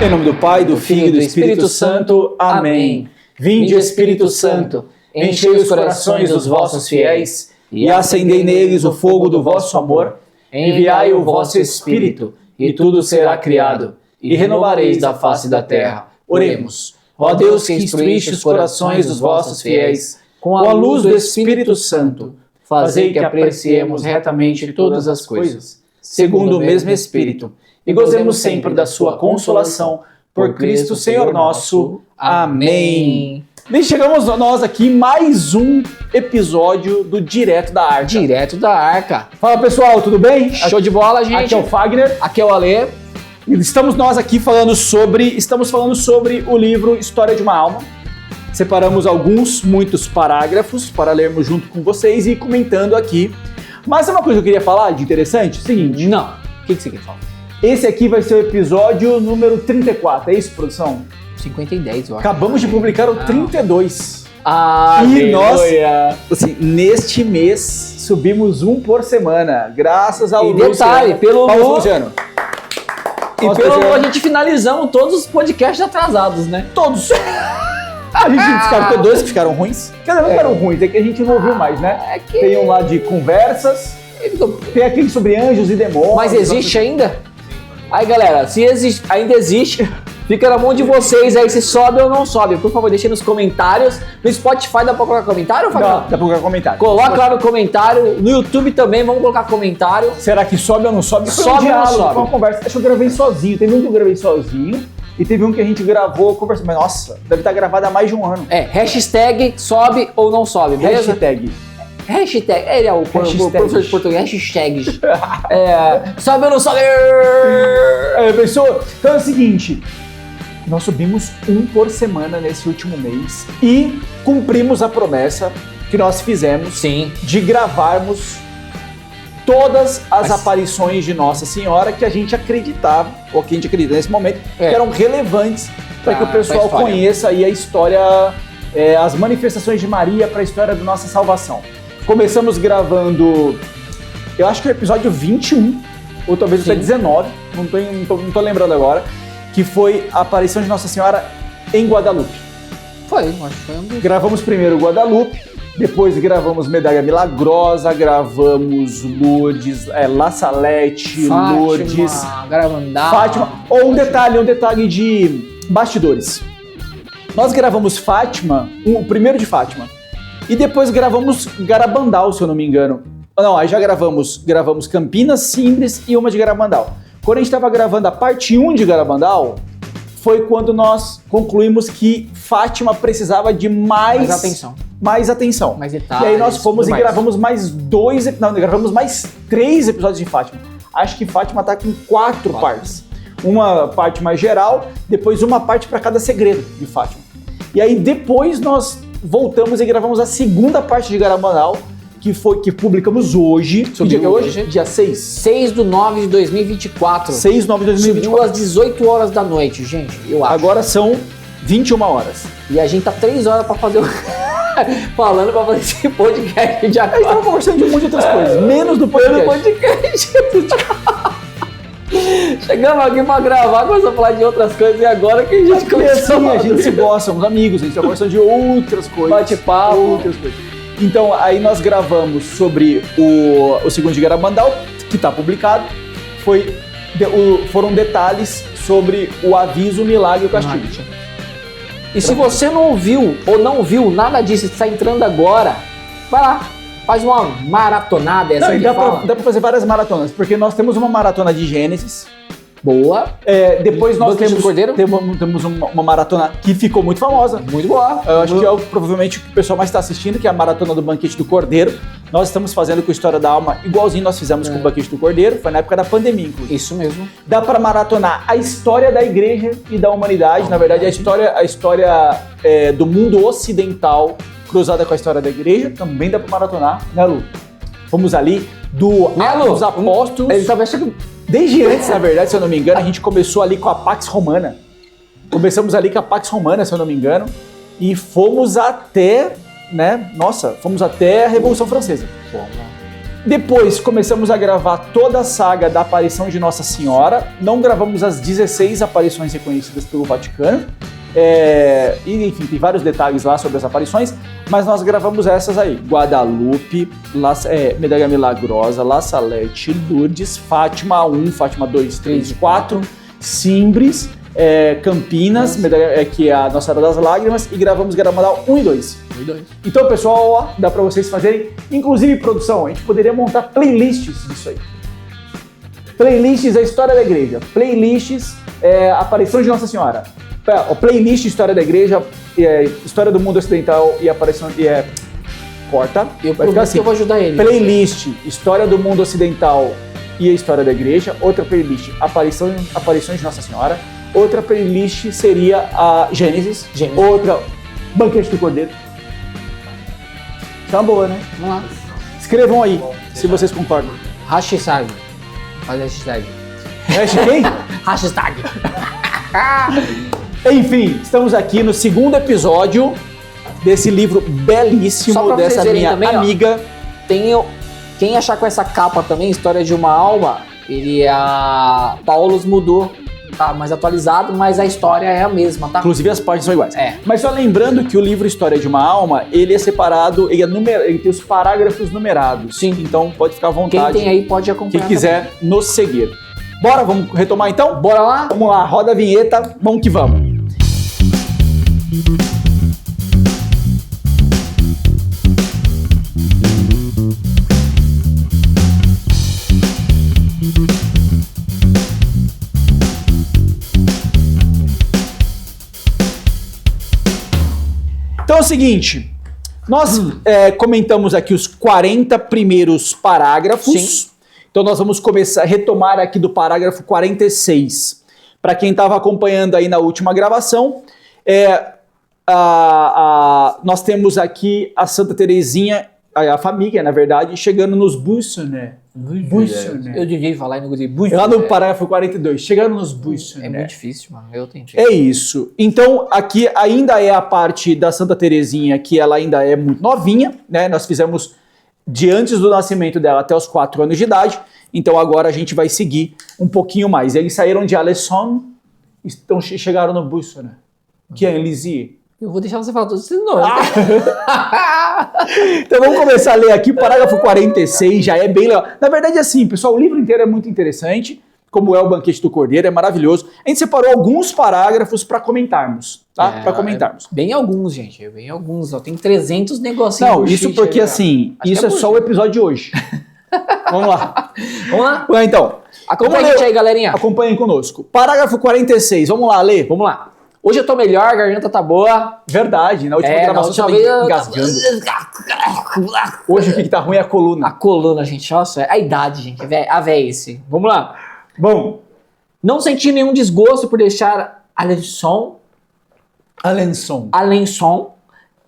Em nome do Pai, do Filho e do Espírito Santo. Amém. Vinde, Espírito Santo, enchei os corações dos vossos fiéis e acendei neles o fogo do vosso amor. Enviai o vosso Espírito, e tudo será criado, e renovareis da face da terra. Oremos. Ó Deus, que instruíste os corações dos vossos fiéis com a luz do Espírito Santo, fazei que apreciemos retamente todas as coisas, segundo o mesmo Espírito, e gozemos sempre da sua consolação, por Cristo Senhor nosso. Amém. E chegamos nós aqui, mais um episódio do Direto da Arca. Direto da Arca. Fala pessoal, tudo bem? Show de bola, gente. Aqui é o Fagner. Aqui é o Alê. Estamos nós aqui falando sobre o livro História de uma Alma. Separamos muitos parágrafos para lermos junto com vocês e ir comentando aqui. Mas é uma coisa que eu queria falar de interessante? Seguinte. Não. O que você quer falar? Esse aqui vai ser o episódio número 34, é isso, produção? 50 e 10, eu acho. Acabamos de publicar o 32. E nós, assim, neste mês, subimos um por semana, graças ao Luciano. E detalhe, pelo Luciano. E pelo a gente finalizamos todos os podcasts atrasados, né? Todos. A gente descartou dois que ficaram ruins. Quer dizer, não ficaram ruins, é que a gente não ouviu mais, né? Tem um lá de conversas, tem aquele sobre anjos e demônios. Mas existe ainda? Aí, galera, se ainda existe, fica na mão de vocês aí se sobe ou não sobe. Por favor, deixem nos comentários. No Spotify dá pra colocar comentário, Fabio? Dá pra colocar comentário. Coloca lá no comentário. No YouTube também, vamos colocar comentário. Será que sobe ou não sobe? Sobe ou não sobe? Foi uma conversa. Acho que eu gravei sozinho. Teve um que eu gravei sozinho e teve um que a gente gravou conversando. Mas nossa, deve estar gravado há mais de um ano. Hashtag sobe ou não sobe, beleza? Hashtag, ele é o professor de português, hashtags. Sobe ou não sobe? Pessoal, então é o seguinte, nós subimos um por semana nesse último mês e cumprimos a promessa que nós fizemos de gravarmos todas as aparições de Nossa Senhora que a gente acreditava, ou que a gente acredita nesse momento, que eram relevantes para que o pessoal conheça aí a história, as manifestações de Maria para a história da nossa salvação. Começamos gravando, eu acho que é o episódio 21, ou talvez até 19, não tô lembrando agora, que foi a aparição de Nossa Senhora em Guadalupe. Foi, acho que foi um dos... Gravamos primeiro Guadalupe, depois gravamos Medalha Milagrosa, gravamos Lourdes, La Salete, Fátima, Lourdes, Garabandal, Fátima. Ou um detalhe de bastidores. Nós gravamos Fátima, o primeiro de Fátima, e depois gravamos Garabandal, se eu não me engano. Não, aí já gravamos Campinas, Simbres e uma de Garabandal. Quando a gente estava gravando a parte 1 de Garabandal, foi quando nós concluímos que Fátima precisava de mais atenção. Mais detalhes. E aí nós fomos e gravamos gravamos mais 3 episódios de Fátima. Acho que Fátima tá com 4 partes. Uma parte mais geral, depois uma parte para cada segredo de Fátima. E aí depois nós voltamos e gravamos a segunda parte de Garabandal, que publicamos hoje. Que dia que é hoje? Dia 6. 6/9/2024. 6/9/2024. Subiu às 18 horas da noite, gente, eu acho. Agora são 21 horas. E a gente tá 3 horas pra fazer falando pra fazer esse podcast de agora. A gente tava conversando de um monte de outras coisas, menos do podcast. Chegamos aqui pra gravar, começamos a falar de outras coisas e agora que a gente começou. Assim, a gente se gosta, somos amigos, a gente tá conversando de outras coisas. Bate-papo. Outras coisas. Então, aí nós gravamos sobre o segundo de Garabandal, que tá publicado. Foram detalhes sobre o aviso, o milagre e o castigo. E se você não ouviu ou não viu nada disso e está entrando agora, vai lá. Faz uma maratonada, dá pra fazer várias maratonas, porque nós temos uma maratona de Gênesis. Boa. Depois nós temos uma maratona que ficou muito famosa. Muito boa. Eu acho que é provavelmente o que o pessoal mais está assistindo, que é a maratona do Banquete do Cordeiro. Nós estamos fazendo com a História da Alma, igualzinho nós fizemos com o Banquete do Cordeiro. Foi na época da pandemia, inclusive. Isso mesmo. Dá para maratonar a história da igreja e da humanidade. Na verdade, a história do mundo ocidental cruzada com a história da igreja. Também dá para maratonar, né, Lu? Fomos ali dos apóstolos. Ele tava achando... Desde antes, na verdade, se eu não me engano, a gente começou ali com a Pax Romana. Começamos ali com a Pax Romana, se eu não me engano, e fomos até, né? Nossa, fomos até a Revolução Francesa. Depois começamos a gravar toda a saga da aparição de Nossa Senhora. Não gravamos as 16 aparições reconhecidas pelo Vaticano. E, enfim, tem vários detalhes lá sobre as aparições, mas nós gravamos essas aí: Guadalupe, Medalha Milagrosa, La Salete, Lourdes, Fátima 1, Fátima 2, 3 e 4, Simbres, Campinas, que é a Nossa Senhora das Lágrimas, e gravamos Garabandal 1 e 2. Então, pessoal, ó, dá pra vocês fazerem, inclusive, produção, a gente poderia montar playlists disso aí. Playlists da história da igreja, playlists aparição de Nossa Senhora. Playlist História da Igreja, História do Mundo Ocidental e aparição... corta. Eu prometo assim, que eu vou ajudar ele. Playlist História do Mundo Ocidental e a História da Igreja. Outra playlist Aparições de Nossa Senhora. Outra playlist seria a Gênesis. Outra, Banquete do Cordeiro. Tá boa, né? Vamos lá. Escrevam aí, se vocês concordam. Hashtag. Faz hashtag. Hashtag? Hashtag. Enfim, estamos aqui no segundo episódio desse livro belíssimo dessa minha também, amiga. Quem achar com essa capa também, História de uma Alma, Paulus mudou, tá mais atualizado, mas a história é a mesma, tá? Inclusive as partes são iguais. Mas só lembrando que o livro História de uma Alma, ele é separado, ele tem os parágrafos numerados. Sim. Então pode ficar à vontade. Quem tem aí pode acompanhar. Quem quiser nos seguir. Bora, vamos retomar então? Bora lá? Vamos lá, roda a vinheta, vamos que vamos. Então é o seguinte, nós comentamos aqui os 40 primeiros parágrafos. Sim. Então nós vamos começar a retomar aqui do parágrafo 46. Para quem estava acompanhando aí na última gravação, nós temos aqui a Santa Teresinha, a família, na verdade, chegando nos Buissonnet. Eu devia falar e não gostei. Lá no parágrafo 42, chegando nos Buissonnet. É muito difícil, mano. Eu tentei. É isso. Então, aqui ainda é a parte da Santa Teresinha, que ela ainda é muito novinha, né? Nós fizemos de antes do nascimento dela até os 4 anos de idade. Então, agora a gente vai seguir um pouquinho mais. Eles saíram de Alessandro, chegaram no Buissonnet, que é em Lisieux. Eu vou deixar você falar todos esses nomes. Então vamos começar a ler aqui, o parágrafo 46, já é bem legal. Na verdade, assim, pessoal, o livro inteiro é muito interessante, como é o Banquete do Cordeiro, é maravilhoso. A gente separou alguns parágrafos para comentarmos, tá? Para comentarmos. Bem alguns, gente, bem alguns. Ó, tem 300 negocinhos. Não, isso porque, assim, isso é só o episódio de hoje. Vamos lá. Vamos lá? Então, acompanha a gente aí, galerinha. Acompanhem conosco. Parágrafo 46, vamos lá, Lê. Vamos lá. Hoje eu tô melhor, a garganta tá boa. Verdade, na última gravação você tava engasgando. Hoje o que tá ruim é a coluna. A coluna, gente, nossa, é a idade, gente, a velhice. Vamos lá. Bom, não senti nenhum desgosto por deixar Alençon.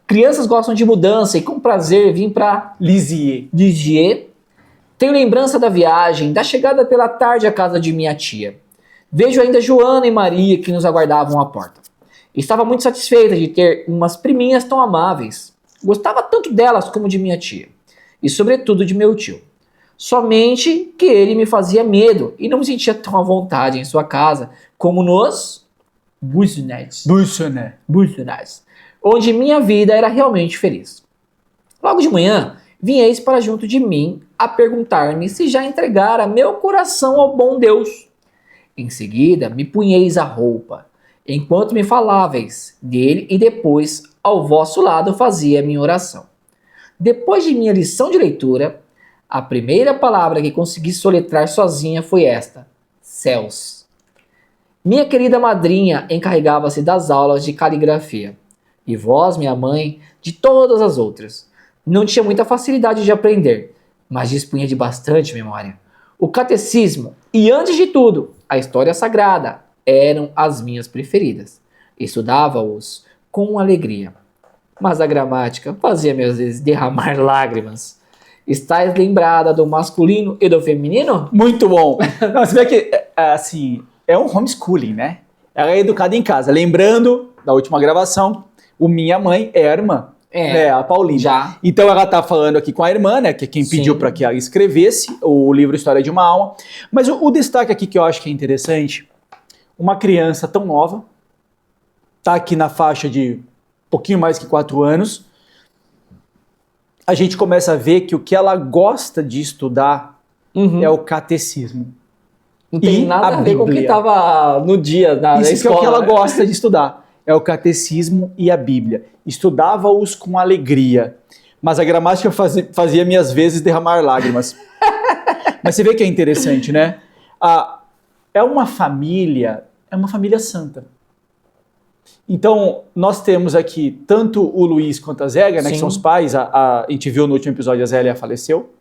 Crianças gostam de mudança e com prazer vim pra Lisieux. Tenho lembrança da viagem, da chegada pela tarde à casa de minha tia. Vejo ainda Joana e Maria que nos aguardavam à porta. Estava muito satisfeita de ter umas priminhas tão amáveis. Gostava tanto delas como de minha tia. E sobretudo de meu tio. Somente que ele me fazia medo e não me sentia tão à vontade em sua casa como nos Buissonnet, onde minha vida era realmente feliz. Logo de manhã, vinheis para junto de mim a perguntar-me se já entregara meu coração ao bom Deus. Em seguida, me punheis a roupa, enquanto me faláveis dele e depois, ao vosso lado, fazia minha oração. Depois de minha lição de leitura, a primeira palavra que consegui soletrar sozinha foi esta: céus. Minha querida madrinha encarregava-se das aulas de caligrafia, e vós, minha mãe, de todas as outras. Não tinha muita facilidade de aprender, mas dispunha de bastante memória. O catecismo e, antes de tudo, a história sagrada eram as minhas preferidas. Estudava-os com alegria. Mas a gramática fazia-me às vezes derramar lágrimas. Estás lembrada do masculino e do feminino? Muito bom. Não, você vê que, assim, é um homeschooling, né? Ela é educada em casa. Lembrando da última gravação, minha mãe é a irmã. A Paulina. Já. Então ela tá falando aqui com a irmã, né? Que é quem pediu Sim. para que ela escrevesse o livro História de uma Alma. Mas o destaque aqui que eu acho que é interessante, uma criança tão nova, tá aqui na faixa de pouquinho mais que 4 anos, a gente começa a ver que o que ela gosta de estudar é o catecismo. Não tem E nada a a ver com o que Bíblia. tava no dia da Isso que é escola. o que ela né? gosta de estudar. É o catecismo e a Bíblia. Estudava-os com alegria, mas a gramática fazia minhas vezes derramar lágrimas. Mas você vê que é interessante, né? É uma família santa. Então, nós temos aqui tanto o Luiz quanto a Zélia, né, que Sim. são os pais. A gente viu no último episódio, a Zélia faleceu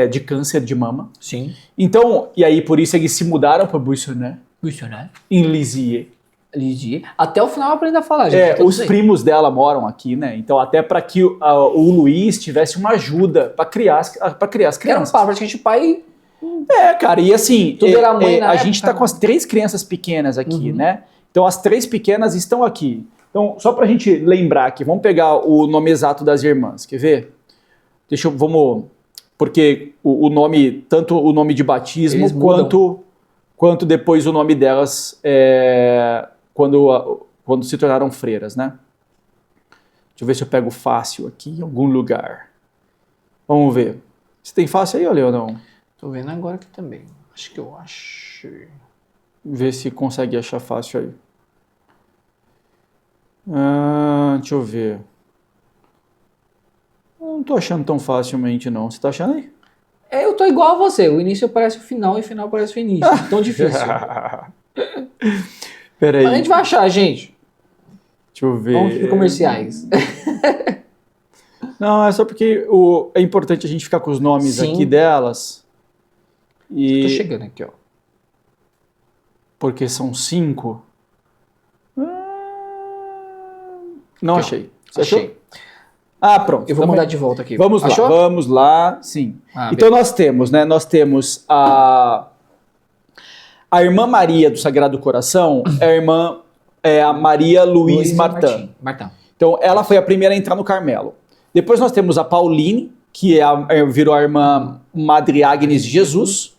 de câncer de mama. Sim. Então, e aí por isso eles se mudaram para Buissonnet, Missionário. em Lisieux. Até o final eu aprendi a falar, gente. Os primos dela moram aqui, né? Então, até para que o Luiz tivesse uma ajuda para criar as Que era um crianças. papo, praticamente o pai. Cara, e assim, Tudo era mãe na a época, gente tá né? com as 3 crianças pequenas aqui, né? Então, as 3 pequenas estão aqui. Então, só pra gente lembrar aqui, vamos pegar o nome exato das irmãs, quer ver? Vamos, porque o nome, tanto o nome de batismo Eles mudam. quanto depois o nome delas quando se tornaram freiras, né? Deixa eu ver se eu pego fácil aqui em algum lugar. Vamos ver. Você tem fácil aí, olha, ou não? Tô vendo agora aqui também. Acho que eu achei. Ver se consegue achar fácil aí. Deixa eu ver. Não tô achando tão facilmente, não. Você tá achando aí? Eu tô igual a você. O início parece o final e o final parece o início. Tão difícil. Peraí. Mas a gente vai achar, gente. Deixa eu ver. Vamos para comerciais. Não, é só porque é importante a gente ficar com os nomes Sim. aqui delas. Tô E chegando aqui, ó. porque são 5. Não Aqui, ó. achei. Você achou? Achei. Pronto. Eu vou Então mandar de volta aqui. Vamos lá, Achou? vamos lá, sim. Então nós temos, né? Nós temos a irmã Maria do Sagrado Coração, a Maria Luiz Martin. Martin. Então ela foi a primeira a entrar no Carmelo. Depois nós temos a Pauline, que virou a irmã Madre Agnes de Jesus.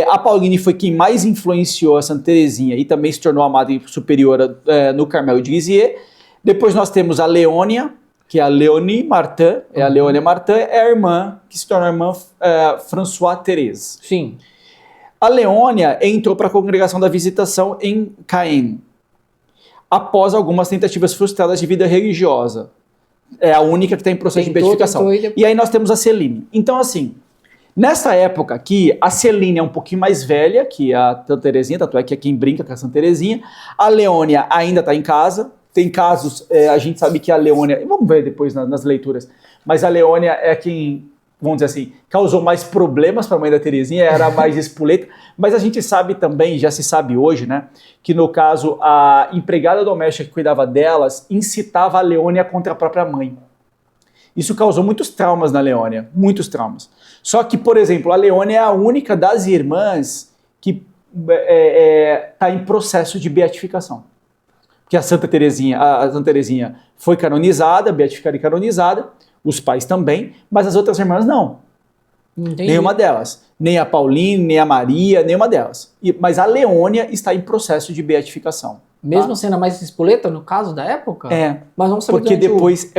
A Pauline foi quem mais influenciou a Santa Teresinha e também se tornou a Madre Superiora no Carmelo de Lisieux. Depois nós temos a Leônia, que é a Léonie Martin, a Leônia Martin é a irmã que se tornou a irmã François Thérèse. Sim. A Leônia entrou para a Congregação da Visitação em Caen, após algumas tentativas frustradas de vida religiosa. É a única que está em processo de beatificação. E aí nós temos a Celine. Então, assim, nessa época aqui, a Celine é um pouquinho mais velha que a Santa Teresinha, tanto é que é quem brinca com a Santa Teresinha. A Leônia ainda está em casa. Tem casos, a gente sabe que a Leônia, vamos ver depois nas leituras, mas a Leônia é quem, vamos dizer assim, causou mais problemas para a mãe da Teresinha, era a mais espoleta, mas a gente sabe também, já se sabe hoje, né, que no caso a empregada doméstica que cuidava delas incitava a Leônia contra a própria mãe. Isso causou muitos traumas na Leônia, muitos traumas. Só que, por exemplo, a Leônia é a única das irmãs que está em processo de beatificação. Que a Santa Teresinha foi canonizada, beatificada e canonizada, os pais também, mas as outras irmãs não. Entendi. Nenhuma delas. Nem a Pauline, nem a Maria, nenhuma delas. Mas a Leônia está em processo de beatificação. Mesmo sendo a mais espoleta, no caso da época? Mas vamos saber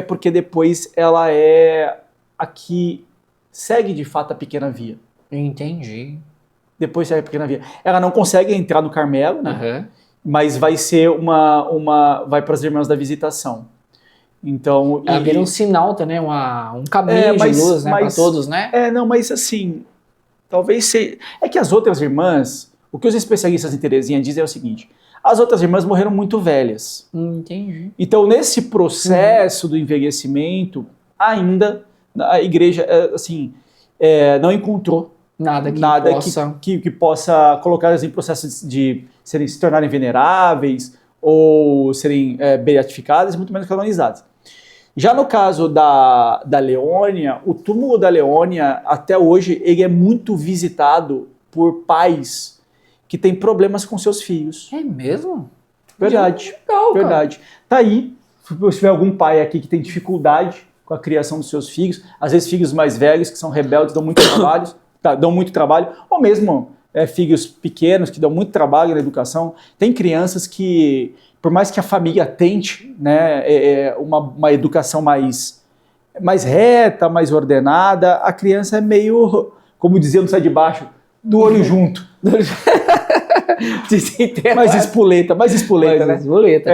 Porque depois ela é a que segue de fato a pequena via. Entendi. Depois segue a pequena via. Ela não consegue entrar no Carmelo, né? Uhum. Mas vai ser vai para as Irmãs da Visitação. Então, ela vira um sinal também, um caminho de luz, né, para todos, né? Não, mas assim, talvez seja... É que as outras irmãs, o que os especialistas em Teresinha dizem é o seguinte, as outras irmãs morreram muito velhas. Entendi. Então, nesse processo do envelhecimento, ainda a igreja, assim, não encontrou nada que possa colocá-las em processo de se tornarem veneráveis ou serem beatificadas, muito menos canonizadas. Já no caso da Leônia, o túmulo da Leônia, até hoje, ele é muito visitado por pais que têm problemas com seus filhos. É mesmo? Verdade, Legal, verdade. Tá aí, Se tiver algum pai aqui que tem dificuldade com a criação dos seus filhos, às vezes filhos mais velhos que são rebeldes, dão muito trabalho, ou mesmo filhos pequenos que dão muito trabalho na educação. Tem crianças que, por mais que a família tente, né, uma educação mais reta, mais ordenada, a criança é meio, como dizia no Sai de Baixo, do olho junto. mais espoleta, né? Espoleta.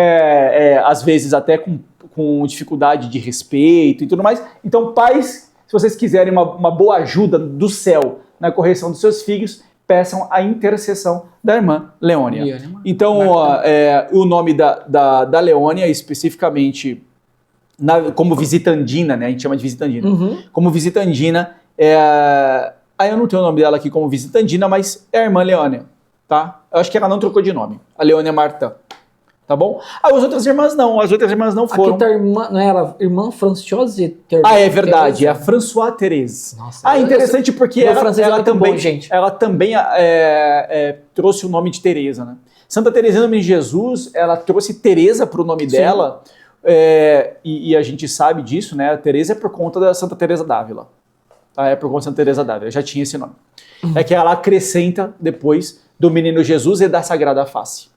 Às vezes até com dificuldade de respeito e tudo mais. Então, pais, se vocês quiserem uma boa ajuda do céu na correção dos seus filhos, peçam a intercessão da irmã Leônia. Então, o nome da Leônia, especificamente, como visitandina, né? A gente chama de visitandina. Como visitandina, eu não tenho o nome dela aqui como visitandina, mas é a irmã Leônia, tá? Eu acho que ela não trocou de nome, a Leônia Martã, tá bom? As outras irmãs não foram. Aqui tá irmã, não era irmã Franciose? É verdade, é a Françoise Thérèse. Nossa, interessante porque ela também, bom, gente. Ela também trouxe o nome de Teresa, né? Santa Teresina de Jesus, ela trouxe Teresa para o nome dela, e a gente sabe disso, né? A Teresa é por conta da Santa Teresa d'Ávila. É por conta de Santa Teresa d'Ávila, já tinha esse nome. É que ela acrescenta depois do Menino Jesus e da Sagrada Face.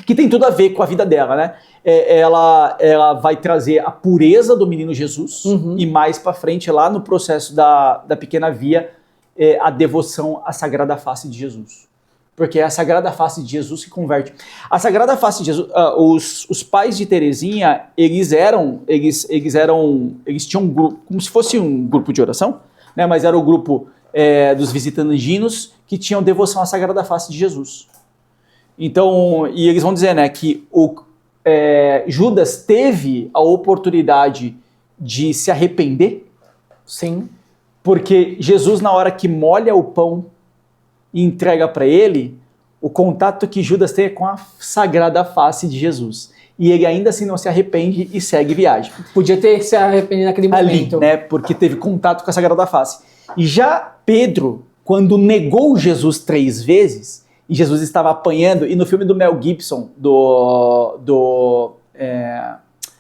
Que tem tudo a ver com a vida dela, né? Ela vai trazer a pureza do Menino Jesus e mais pra frente, lá no processo da Pequena Via, a devoção à Sagrada Face de Jesus. Porque é a Sagrada Face de Jesus que converte. A Sagrada Face de Jesus, os pais de Teresinha, eles tinham um grupo, como se fosse um grupo de oração, né? Mas era o grupo dos visitandinos que tinham devoção à Sagrada Face de Jesus. Então, e eles vão dizer, né, que Judas teve a oportunidade de se arrepender. Sim. Porque Jesus, na hora que molha o pão e entrega para ele, o contato que Judas tem é com a Sagrada Face de Jesus. E ele ainda assim não se arrepende e segue viagem. Podia ter se arrependido naquele momento. Ali, né, porque teve contato com a Sagrada Face. E já Pedro, quando negou Jesus 3 vezes, e Jesus estava apanhando, e no filme do Mel Gibson,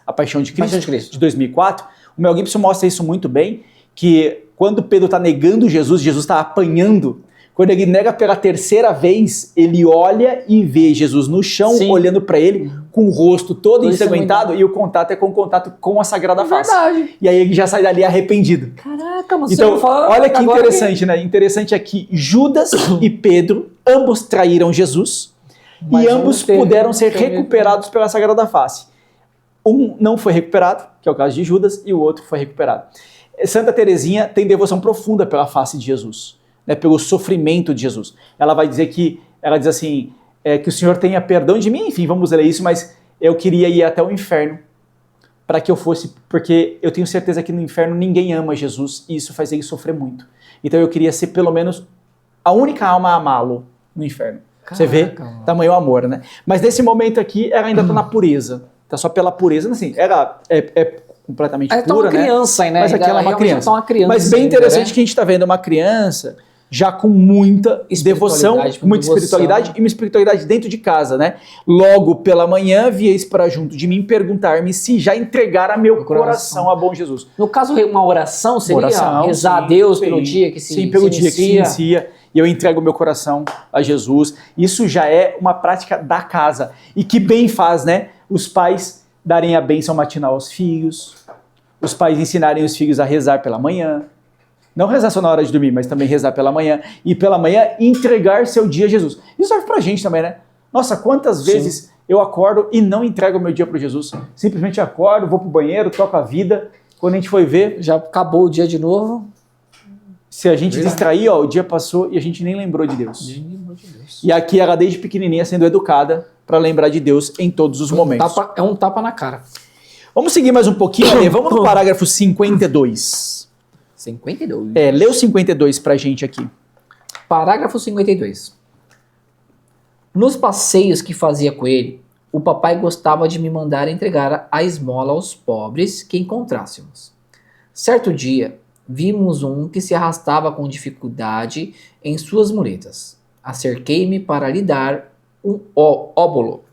A Paixão de Cristo, de 2004, o Mel Gibson mostra isso muito bem, que quando Pedro está negando Jesus está apanhando. Quando ele nega pela 3ª vez, ele olha e vê Jesus no chão, olhando para ele, com o rosto todo ensanguentado, e o contato é com a Sagrada Face. Verdade. E aí ele já sai dali arrependido. Caraca, mas então, olha que interessante, né? Interessante é que Judas e Pedro, ambos traíram Jesus, e ambos puderam ser recuperados pela Sagrada Face. Um não foi recuperado, que é o caso de Judas, e o outro foi recuperado. Santa Teresinha tem devoção profunda pela face de Jesus, né, pelo sofrimento de Jesus. Ela vai dizer ela diz assim, que o Senhor tenha perdão de mim, enfim, vamos ler isso, mas eu queria ir até o inferno para que eu fosse, porque eu tenho certeza que no inferno ninguém ama Jesus e isso faz ele sofrer muito. Então eu queria ser pelo menos a única alma a amá-lo no inferno. Caraca, você vê? Tamanho amor, né? Mas nesse momento aqui, ela ainda está na pureza. Está só pela pureza, assim, ela é completamente pura, né? Criança, né? Mas aqui ela é uma criança. Mas bem ainda, interessante, né? Que a gente está vendo uma criança já com muita devoção, com muita espiritualidade e uma espiritualidade dentro de casa, né? Logo pela manhã vieis para junto de mim perguntar-me se já entregara meu coração a bom Jesus. No caso, uma oração seria rezar a Deus pelo dia que se pelo dia que se inicia. E eu entrego meu coração a Jesus. Isso já é uma prática da casa. E que bem faz, né? Os pais darem a bênção matinal aos filhos, os pais ensinarem os filhos a rezar pela manhã, não rezar só na hora de dormir, mas também rezar pela manhã, e pela manhã entregar seu dia a Jesus. Isso serve pra gente também, né? Nossa, quantas vezes eu acordo e não entrego o meu dia para Jesus? Simplesmente acordo, vou pro banheiro, toco a vida, quando a gente foi ver... Já acabou o dia de novo. Se a gente distrair, o dia passou e a gente nem lembrou de Deus. E aqui ela desde pequenininha sendo educada para lembrar de Deus em todos os momentos. É um tapa na cara. Vamos seguir mais um pouquinho, Ale. Vamos no parágrafo 52. 52? Lê o 52 pra gente aqui. Parágrafo 52. Nos passeios que fazia com ele, o papai gostava de me mandar entregar a esmola aos pobres que encontrássemos. Certo dia, vimos um que se arrastava com dificuldade em suas muletas. Acerquei-me para lhe dar um óbolo.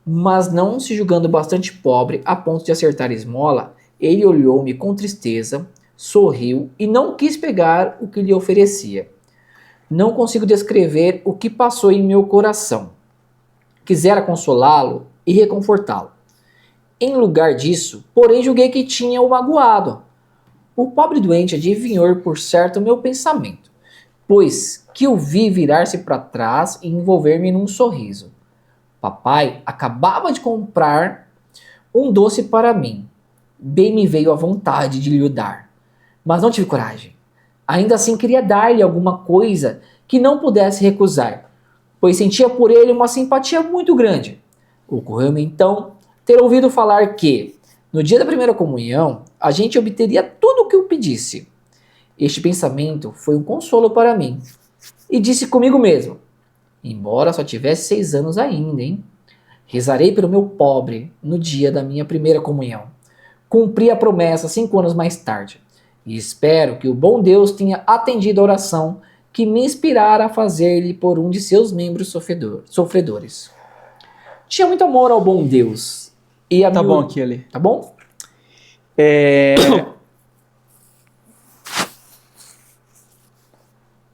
Mas não se julgando bastante pobre a ponto de acertar esmola, ele olhou-me com tristeza, sorriu e não quis pegar o que lhe oferecia. Não consigo descrever o que passou em meu coração. Quisera consolá-lo e reconfortá-lo. Em lugar disso, porém julguei que tinha o magoado. O pobre doente adivinhou por certo o meu pensamento, pois que o vi virar-se para trás e envolver-me num sorriso. Papai acabava de comprar um doce para mim. Bem me veio a vontade de lhe o dar, mas não tive coragem. Ainda assim queria dar-lhe alguma coisa que não pudesse recusar, pois sentia por ele uma simpatia muito grande. Ocorreu-me então ter ouvido falar que, no dia da primeira comunhão, a gente obteria tudo o que eu pedisse. Este pensamento foi um consolo para mim, e disse comigo mesmo, embora só tivesse 6 anos ainda, hein? Rezarei pelo meu pobre no dia da minha primeira comunhão. Cumpri a promessa 5 anos mais tarde, e espero que o bom Deus tenha atendido a oração que me inspirara a fazer-lhe por um de seus membros sofredores. Tinha muito amor ao bom Deus. E a Tá bom aqui, ali. Tá bom?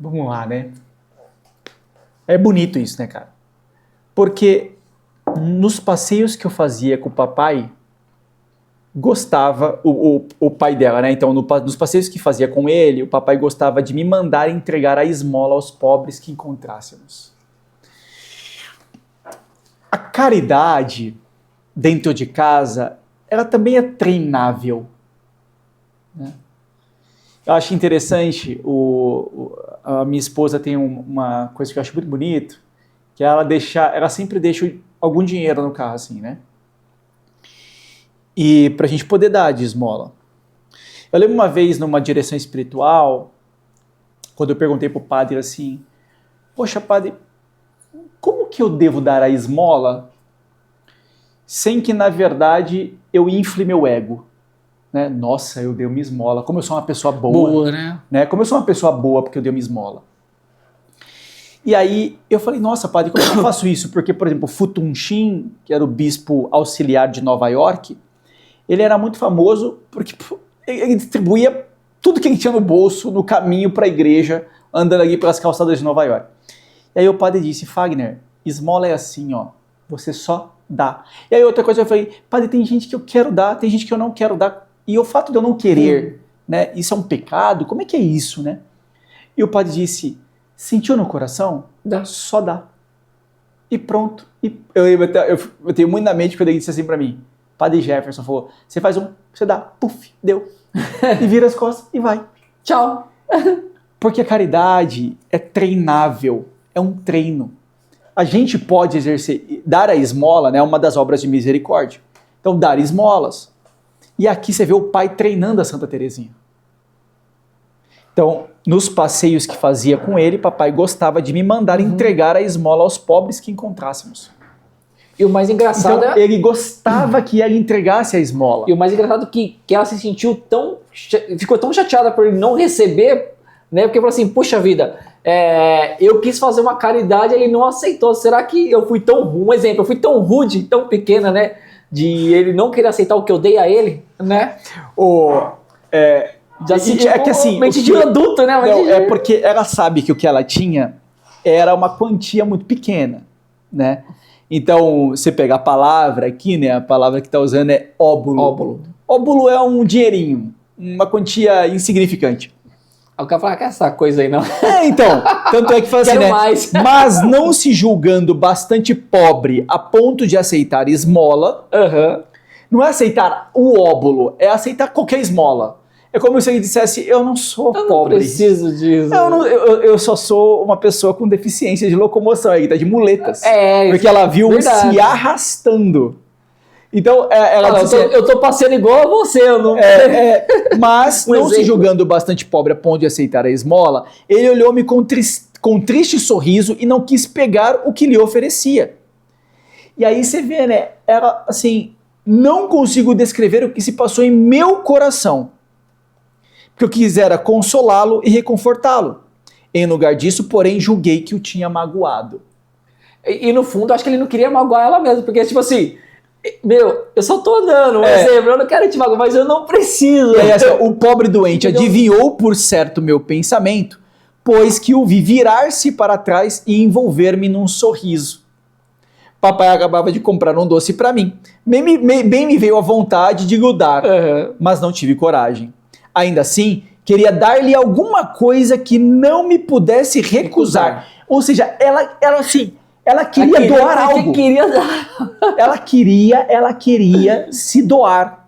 Vamos lá, né? É bonito isso, né, cara? Porque nos passeios que eu fazia com o papai, gostava, o pai dela, né? Então, nos passeios que fazia com ele, o papai gostava de me mandar entregar a esmola aos pobres que encontrássemos. A caridade dentro de casa, ela também é treinável, né? Eu acho interessante, a minha esposa tem uma coisa que eu acho muito bonito, que ela sempre deixa algum dinheiro no carro, assim, né? E pra gente poder dar de esmola. Eu lembro uma vez numa direção espiritual, quando eu perguntei pro padre assim, poxa, padre, como que eu devo dar a esmola sem que, na verdade, eu infle meu ego? Né? Nossa, eu dei uma esmola. Como eu sou uma pessoa boa, né? Como eu sou uma pessoa boa porque eu dei uma esmola. E aí eu falei, nossa, padre, como eu faço isso? Porque, por exemplo, Fu Tun Shin, que era o bispo auxiliar de Nova York, ele era muito famoso porque ele distribuía tudo que ele tinha no bolso no caminho para a igreja, andando ali pelas calçadas de Nova York. E aí o padre disse, Fagner, esmola é assim, ó, você só dá. E aí outra coisa eu falei, padre, tem gente que eu quero dar, tem gente que eu não quero dar. E o fato de eu não querer, né, isso é um pecado? Como é que é isso, né? E o padre disse, sentiu no coração? Dá. Só dá. E pronto. E eu tenho muito na mente quando ele disse assim pra mim, padre Jefferson falou, você faz você dá, puf, deu. E vira as costas e vai. Tchau. Porque a caridade é treinável, é um treino. A gente pode exercer, dar a esmola, né, é uma das obras de misericórdia. Então, dar esmolas. E aqui você vê o pai treinando a Santa Teresinha. Então, nos passeios que fazia com ele, papai gostava de me mandar entregar a esmola aos pobres que encontrássemos. E o mais engraçado então, ele gostava que ela entregasse a esmola. E o mais engraçado é que ela se sentiu ficou tão chateada por ele não receber, né? Porque falou assim, puxa vida, eu quis fazer uma caridade, ele não aceitou. Será que eu fui tão ruim? Um exemplo, eu fui tão rude, tão pequena, né? De ele não querer aceitar o que eu dei a ele, né? Já sentiu que assim, mente de um adulto, né? Não, é porque ela sabe que o que ela tinha era uma quantia muito pequena, né? Então, você pega a palavra aqui, né? A palavra que está usando é óbulo. Óbulo. Óbulo é um dinheirinho, uma quantia insignificante. O cara fala, que essa coisa aí não. Então, tanto é que fala assim, né? Mais. Mas não se julgando bastante pobre a ponto de aceitar esmola, não é aceitar o óbulo, é aceitar qualquer esmola. É como se ele dissesse, eu não sou pobre. Eu não preciso disso. Eu só sou uma pessoa com deficiência de locomoção, ele tá de muletas. Porque ela viu verdade. se arrastando. Então, ela disse, eu tô passeando igual a você, eu não... mas, não se julgando bastante pobre a ponto de aceitar a esmola, ele olhou-me com triste sorriso e não quis pegar o que lhe oferecia. E aí você vê, né? Ela, assim, não consigo descrever o que se passou em meu coração. Porque eu quisera consolá-lo e reconfortá-lo. Em lugar disso, porém, julguei que o tinha magoado. E no fundo, acho que ele não queria magoar ela mesmo, porque tipo assim, meu, eu só tô dando um exemplo, eu não quero te magoar, mas eu não preciso. E aí, assim, o pobre doente adivinhou por certo meu pensamento, pois que o vi virar-se para trás e envolver-me num sorriso. Papai acabava de comprar um doce para mim. Bem me veio a vontade de grudar, mas não tive coragem. Ainda assim, queria dar-lhe alguma coisa que não me pudesse recusar. Ou seja, ela queria doar algo. Ela queria se doar.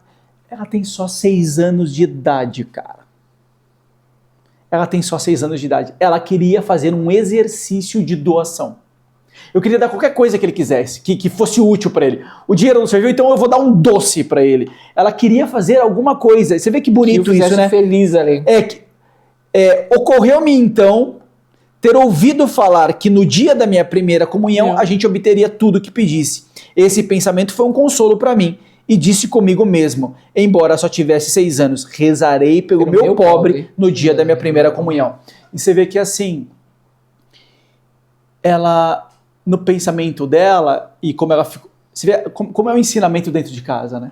Ela tem só 6 anos de idade, cara. Ela tem só 6 anos de idade. Ela queria fazer um exercício de doação. Eu queria dar qualquer coisa que ele quisesse, que fosse útil para ele. O dinheiro não serviu, então eu vou dar um doce para ele. Ela queria fazer alguma coisa. Você vê que bonito que isso, né? Feliz ali. Ocorreu-me então ter ouvido falar que no dia da minha primeira comunhão a gente obteria tudo que pedisse. Esse pensamento foi um consolo para mim e disse comigo mesmo, embora só tivesse 6 anos, rezarei pelo meu pobre no dia da minha primeira comunhão. E você vê que assim, ela, no pensamento dela e como ela ficou, você vê como é o ensinamento dentro de casa, né?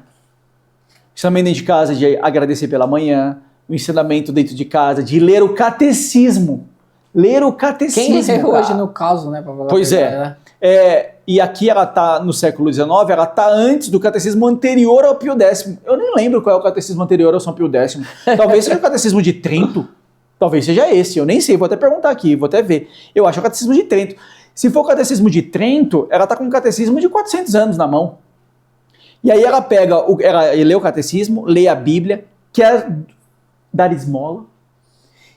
O ensinamento dentro de casa de agradecer pela manhã, o ensinamento dentro de casa de ler o catecismo. Ler o catecismo. Quem lê hoje no caso, né? Pois e aqui ela está no século XIX, ela está antes do catecismo anterior ao Pio X. Eu nem lembro qual é o catecismo anterior ao São Pio X. Talvez seja o catecismo de Trento. Talvez seja esse, eu nem sei, vou até perguntar aqui, vou até ver. Eu acho que é o catecismo de Trento. Se for o catecismo de Trento, ela está com um catecismo de 400 anos na mão. E aí ela pega, ela lê o catecismo, lê a Bíblia, quer dar esmola,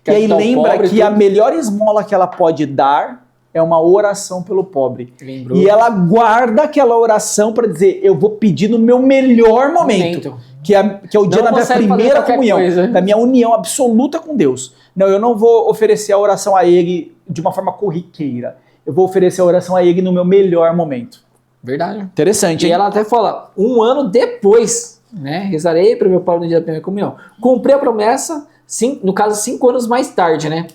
e aí lembra que a melhor esmola que ela pode dar é uma oração pelo pobre. Lembrou. E ela guarda aquela oração para dizer, eu vou pedir no meu melhor momento. Que é o dia da minha primeira comunhão, da minha união absoluta com Deus. Não, eu não vou oferecer a oração a ele de uma forma corriqueira. Eu vou oferecer a oração a ele no meu melhor momento. Verdade. Interessante, hein? E ela até fala, 1 ano depois, né? Rezarei para o meu pobre no dia da primeira comunhão. Cumpri a promessa, no caso 5 anos mais tarde, né?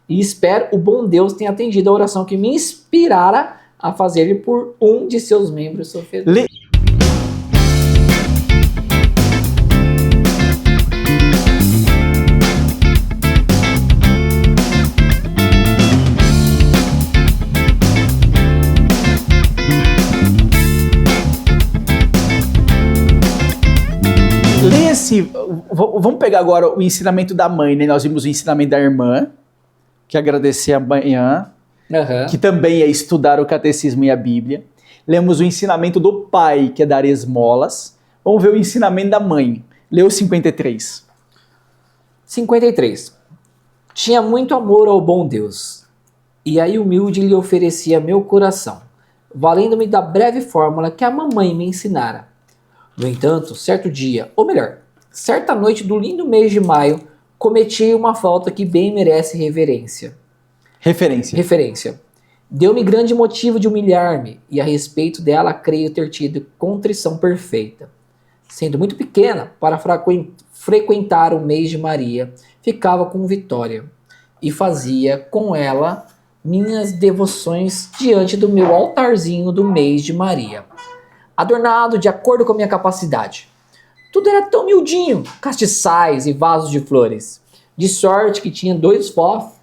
E espero o bom Deus tenha atendido a oração que me inspirara a fazer por um de seus membros sofredores. Vamos pegar agora o ensinamento da mãe, né? Nós vimos o ensinamento da irmã, que é agradecer amanhã, que também é estudar o catecismo e a Bíblia. Lemos o ensinamento do pai, que é dar esmolas. Vamos ver o ensinamento da mãe. Leu 53. 53. Tinha muito amor ao bom Deus, e aí humilde lhe oferecia meu coração, valendo-me da breve fórmula que a mamãe me ensinara. No entanto, certo dia, ou melhor, certa noite do lindo mês de maio, cometi uma falta que bem merece reverência. Referência. Deu-me grande motivo de humilhar-me, e a respeito dela creio ter tido contrição perfeita. Sendo muito pequena para frequentar o mês de Maria, ficava com Vitória, e fazia com ela minhas devoções diante do meu altarzinho do mês de Maria, adornado de acordo com a minha capacidade. Tudo era tão miudinho, castiçais e vasos de flores, de sorte que tinha 2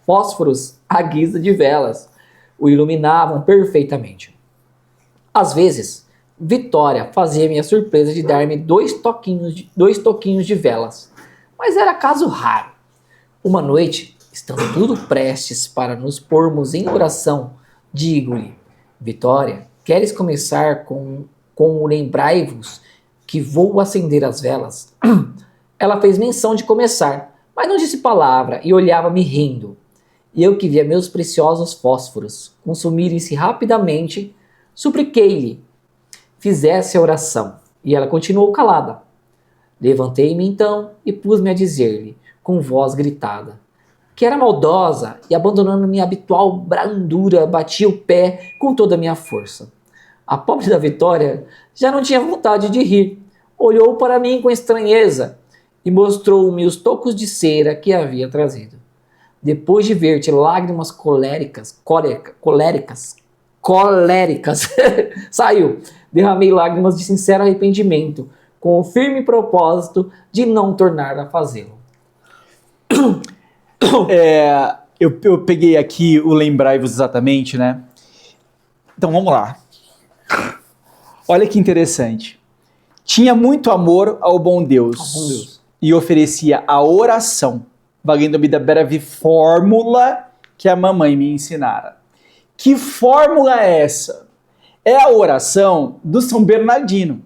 fósforos à guisa de velas, o iluminavam perfeitamente. Às vezes, Vitória fazia-me a surpresa de dar-me 2 toquinhos de velas, mas era caso raro. Uma noite, estando tudo prestes para nos pormos em oração, digo-lhe, Vitória, queres começar com o lembrai-vos que vou acender as velas? Ela fez menção de começar, mas não disse palavra e olhava-me rindo. E eu que via meus preciosos fósforos consumirem-se rapidamente, supliquei-lhe, fizesse a oração, e ela continuou calada. Levantei-me então e pus-me a dizer-lhe, com voz gritada, que era maldosa e abandonando minha habitual brandura, batia o pé com toda a minha força. A pobre da Vitória já não tinha vontade de rir. Olhou para mim com estranheza e mostrou-me os tocos de cera que havia trazido. Depois de ver-te lágrimas coléricas, coléricas. Saiu. Derramei lágrimas de sincero arrependimento, com o firme propósito de não tornar a fazê-lo. Eu peguei aqui o lembrai-vos exatamente, né? Então vamos lá. Olha que interessante. Tinha muito amor ao bom Deus, e oferecia a oração, valendo-me da breve fórmula que a mamãe me ensinara. Que fórmula é essa? É a oração do São Bernardino,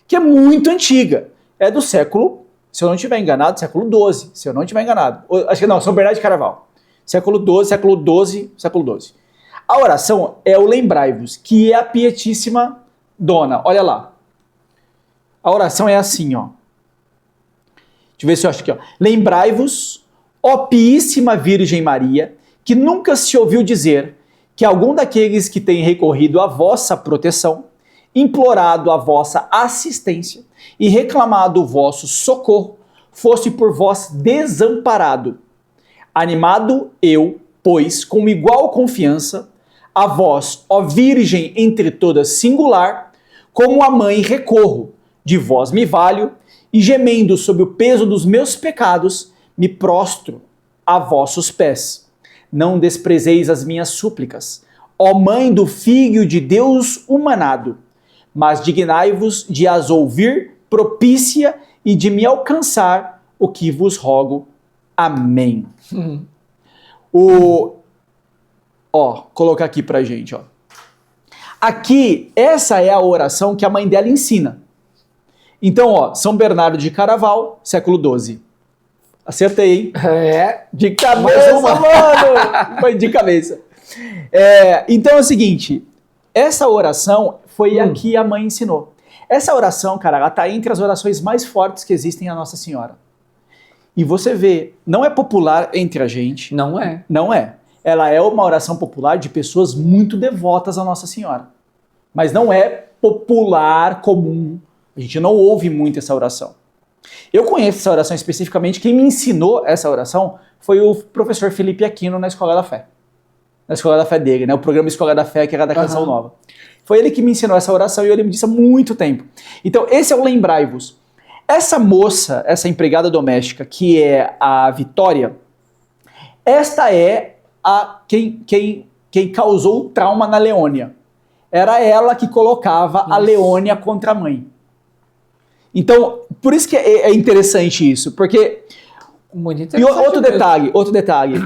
que é muito antiga. É do século, se eu não estiver enganado, século XII, se eu não estiver enganado. Acho que não, São Bernardo de Carvalho. Século XII. A oração é o lembrai-vos, que é a Pietíssima Dona. Olha lá. A oração é assim, ó. Deixa eu ver se eu acho aqui, ó. Lembrai-vos, ó Piíssima Virgem Maria, que nunca se ouviu dizer que algum daqueles que têm recorrido à vossa proteção, implorado a vossa assistência e reclamado o vosso socorro, fosse por vós desamparado. Animado eu, pois, com igual confiança, a vós, ó Virgem entre todas singular, como a mãe recorro, de vós me valho, e gemendo sob o peso dos meus pecados, me prostro a vossos pés. Não desprezeis as minhas súplicas, ó Mãe do Filho de Deus humanado, mas dignai-vos de as ouvir propícia e de me alcançar o que vos rogo. Amém. Colocar aqui pra gente, ó. Aqui, essa é a oração que a mãe dela ensina. Então, ó, São Bernardo de Carvalho, século XII. Acertei, hein? De cabeça, mano! Foi de cabeça. Então é o seguinte, essa oração foi a que a mãe ensinou. Essa oração, cara, ela tá entre as orações mais fortes que existem a Nossa Senhora. E você vê, não é popular entre a gente. Não é. Não é. Ela é uma oração popular de pessoas muito devotas a Nossa Senhora. Mas não é popular, comum. A gente não ouve muito essa oração. Eu conheço essa oração especificamente. Quem me ensinou essa oração foi o professor Felipe Aquino na Escola da Fé. Na Escola da Fé dele, né? O programa Escola da Fé, que era da Canção Nova. Foi ele que me ensinou essa oração e eu lembro disso há muito tempo. Então, esse é o lembrai-vos. Essa moça, essa empregada doméstica, que é a Vitória, esta é quem causou o trauma na Leônia. Era ela que colocava a Leônia contra a mãe. Então, por isso que é interessante isso, porque... Muito interessante. E outro detalhe.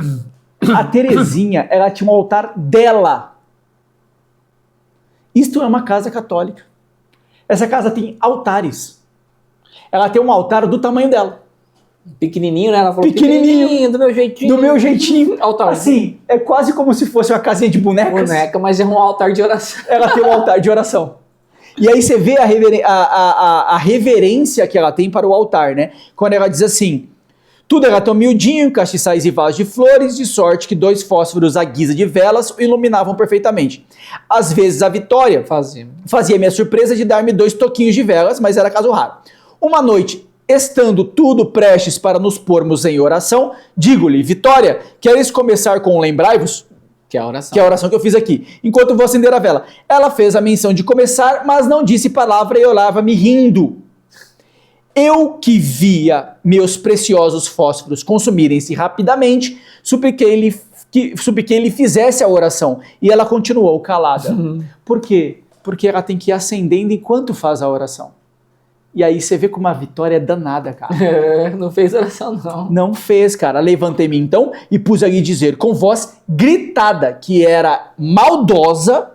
A Terezinha, ela tinha um altar dela. Isto é uma casa católica. Essa casa tem altares. Ela tem um altar do tamanho dela. Pequenininho, né? Ela falou pequenininho, do meu jeitinho. Do meu jeitinho. Altar. Assim, é quase como se fosse uma casinha de bonecas. Boneca, mas é um altar de oração. Ela tem um altar de oração. E aí você vê a reverência que ela tem para o altar, né? Quando ela diz assim: tudo era tão miudinho, castiçais e vasos de flores, de sorte que 2 fósforos à guisa de velas o iluminavam perfeitamente. Às vezes a Vitória fazia-me a surpresa de dar-me 2 toquinhos de velas, mas era caso raro. Uma noite, estando tudo prestes para nos pormos em oração, digo-lhe: Vitória, queres começar com o lembrai-vos? Que é a oração. Que é a oração que eu fiz aqui. Enquanto vou acender a vela. Ela fez a menção de começar, mas não disse palavra e olhava-me rindo. Eu que via meus preciosos fósforos consumirem-se rapidamente, supliquei-lhe fizesse a oração. E ela continuou calada. Por quê? Porque ela tem que ir acendendo enquanto faz a oração. E aí você vê como a Vitória é danada, cara. Não fez oração, não. Não fez, cara. Levantei-me então e pus ali dizer com voz gritada, que era maldosa,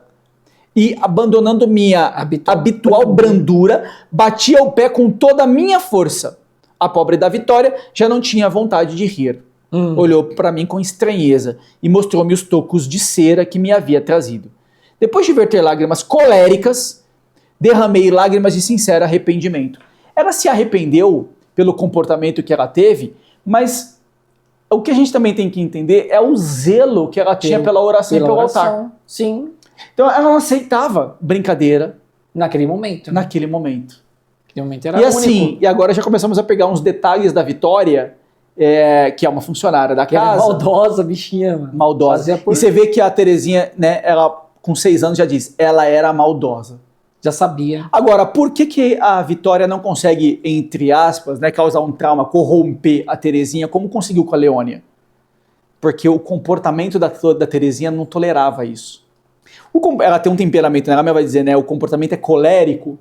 e abandonando minha habitual brandura, batia o pé com toda a minha força. A pobre da Vitória já não tinha vontade de rir. Olhou para mim com estranheza e mostrou-me os tocos de cera que me havia trazido. Depois de verter lágrimas coléricas, derramei lágrimas de sincero arrependimento. Ela se arrependeu pelo comportamento que ela teve, mas o que a gente também tem que entender é o zelo que ela tinha pela oração e pelo altar. Sim. Então ela não aceitava brincadeira. Naquele momento. Naquele momento. Naquele momento era E único. assim, e agora já começamos a pegar uns detalhes da Vitória, que é uma funcionária da casa. Era maldosa, bichinha, mano. Maldosa. E você vê que a Terezinha, né, ela com 6 anos já diz, ela era maldosa. Já sabia. Agora, por que a Vitória não consegue, entre aspas, né, causar um trauma, corromper a Terezinha, como conseguiu com a Leônia? Porque o comportamento da Terezinha não tolerava isso. Ela tem um temperamento, né? Ela vai dizer, né? O comportamento é colérico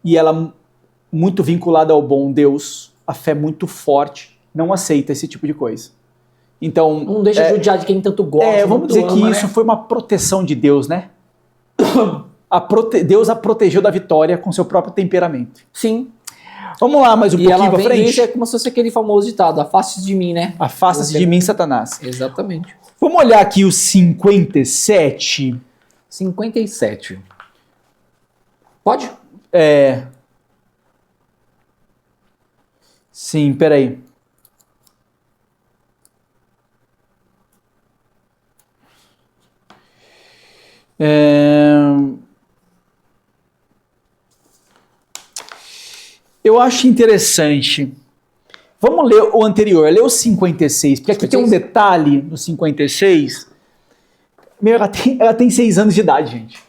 e ela, muito vinculada ao bom Deus, a fé muito forte, não aceita esse tipo de coisa. Então, não deixa judiar de quem tanto gosta. Vamos dizer que isso foi uma proteção de Deus, né? Deus a protegeu da Vitória com seu próprio temperamento. Sim. Vamos lá, mais um pouquinho pra frente. Isso é como se fosse aquele famoso ditado, afaste-se de mim, né? Afasta-se de mim, Satanás. Exatamente. Vamos olhar aqui o 57. 57. Pode? Sim, peraí. Eu acho interessante. Vamos ler o anterior, ler o 56, porque aqui tem um detalhe no 56. Meu, ela tem 6 anos de idade, gente.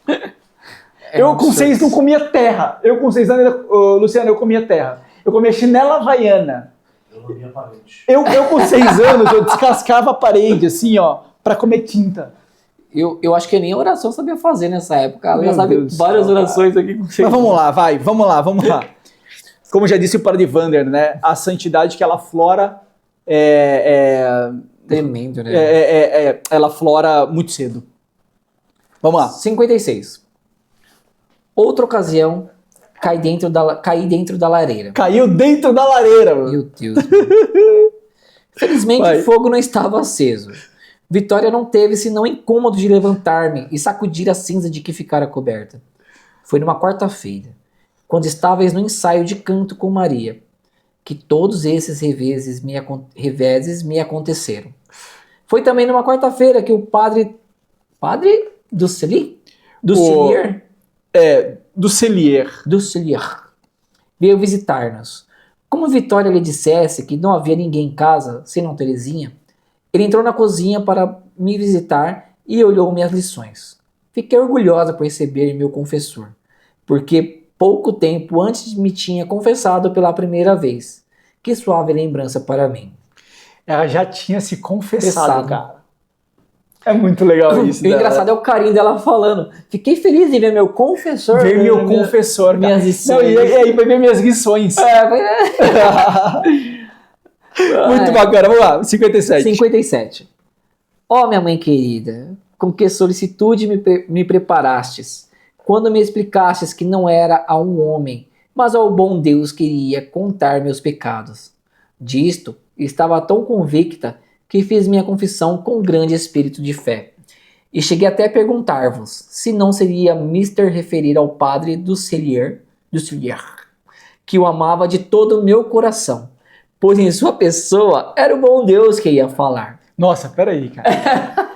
Eu com 6 não comia terra. Eu com 6 anos, Luciano, eu comia terra. Eu comia chinela havaiana. Eu não via parede. Eu com 6 anos, eu descascava a parede, assim, ó, pra comer tinta. Eu acho que nem a oração sabia fazer nessa época. Ela Meu sabe Deus várias orações aqui com você. Mas vamos lá, vamos lá. Como já disse o padre Vander, né? A santidade que ela flora Tremendo, né? ela flora muito cedo. Vamos lá. 56. Outra ocasião, caí dentro da lareira. Caiu dentro da lareira, mano. Meu Deus. Felizmente o fogo não estava aceso. Vitória não teve senão o incômodo de levantar-me e sacudir a cinza de que ficara coberta. Foi numa quarta-feira, quando estáveis no ensaio de canto com Maria, que todos esses reveses me aconteceram. Foi também numa quarta-feira que o padre Dusselier? Dusselier. Veio visitar-nos. Como Vitória lhe dissesse que não havia ninguém em casa, senão Terezinha, ele entrou na cozinha para me visitar e olhou minhas lições. Fiquei orgulhosa por receber meu confessor, porque pouco tempo antes me tinha confessado pela primeira vez. Que suave lembrança para mim. Ela já tinha se confessado, cara. É muito legal isso. O engraçado é o carinho dela falando. Fiquei feliz de ver meu confessor. Ver meu confessor, cara. Minhas lições. Não, e aí vai ver minhas lições. Muito bacana. Vamos lá, 57. 57. Ó, minha mãe querida, com que solicitude me preparastes, quando me explicastes que não era a um homem, mas ao bom Deus que iria contar meus pecados. Disto, estava tão convicta que fiz minha confissão com grande espírito de fé. E cheguei até a perguntar-vos se não seria mister referir ao padre Dusselier, que o amava de todo o meu coração, pois em sua pessoa era o bom Deus que ia falar. Nossa, peraí, cara.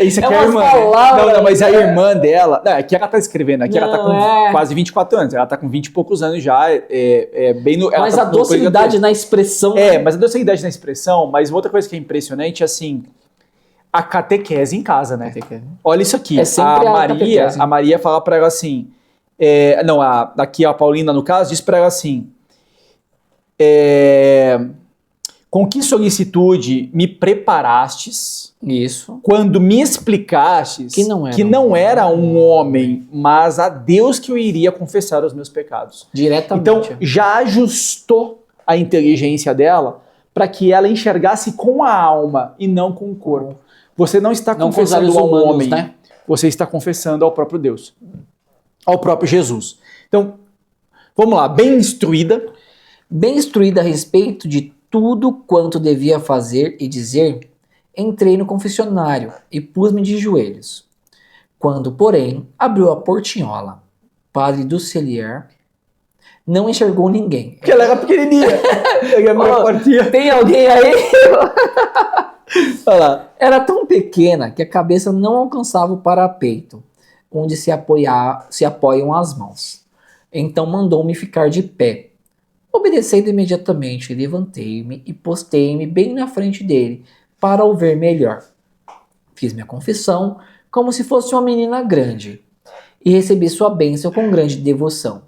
Isso aqui é a irmã. Palavras, não, mas a irmã dela. Não, aqui ela tá escrevendo, aqui não, ela tá com quase 24 anos. Ela tá com 20 e poucos anos já. Bem no, mas tá a docilidade na expressão. Mas a docilidade na expressão, mas outra coisa que é impressionante, assim, a catequese em casa, né? Olha isso aqui. É sempre a Maria fala pra ela assim. Aqui a Paulina, no caso, diz pra ela assim. Com que solicitude me preparastes? Isso. Quando me explicastes que não era um homem, mas a Deus que eu iria confessar os meus pecados. Diretamente. Então, já ajustou a inteligência dela para que ela enxergasse com a alma e não com o corpo. Você não está confessando ao homem, né? Você está confessando ao próprio Deus, ao próprio Jesus. Então, vamos lá, bem instruída a respeito de tudo quanto devia fazer e dizer, entrei no confessionário e pus-me de joelhos. Quando, porém, abriu a portinhola, padre Dusselier não enxergou ninguém. Porque ela era pequenininha. Tem alguém aí? Olha lá. Era tão pequena que a cabeça não alcançava o parapeito, onde se apoiam as mãos. Então mandou-me ficar de pé. Obedecendo imediatamente, levantei-me e postei-me bem na frente dele, para o ver melhor. Fiz minha confissão, como se fosse uma menina grande, e recebi sua bênção com grande devoção,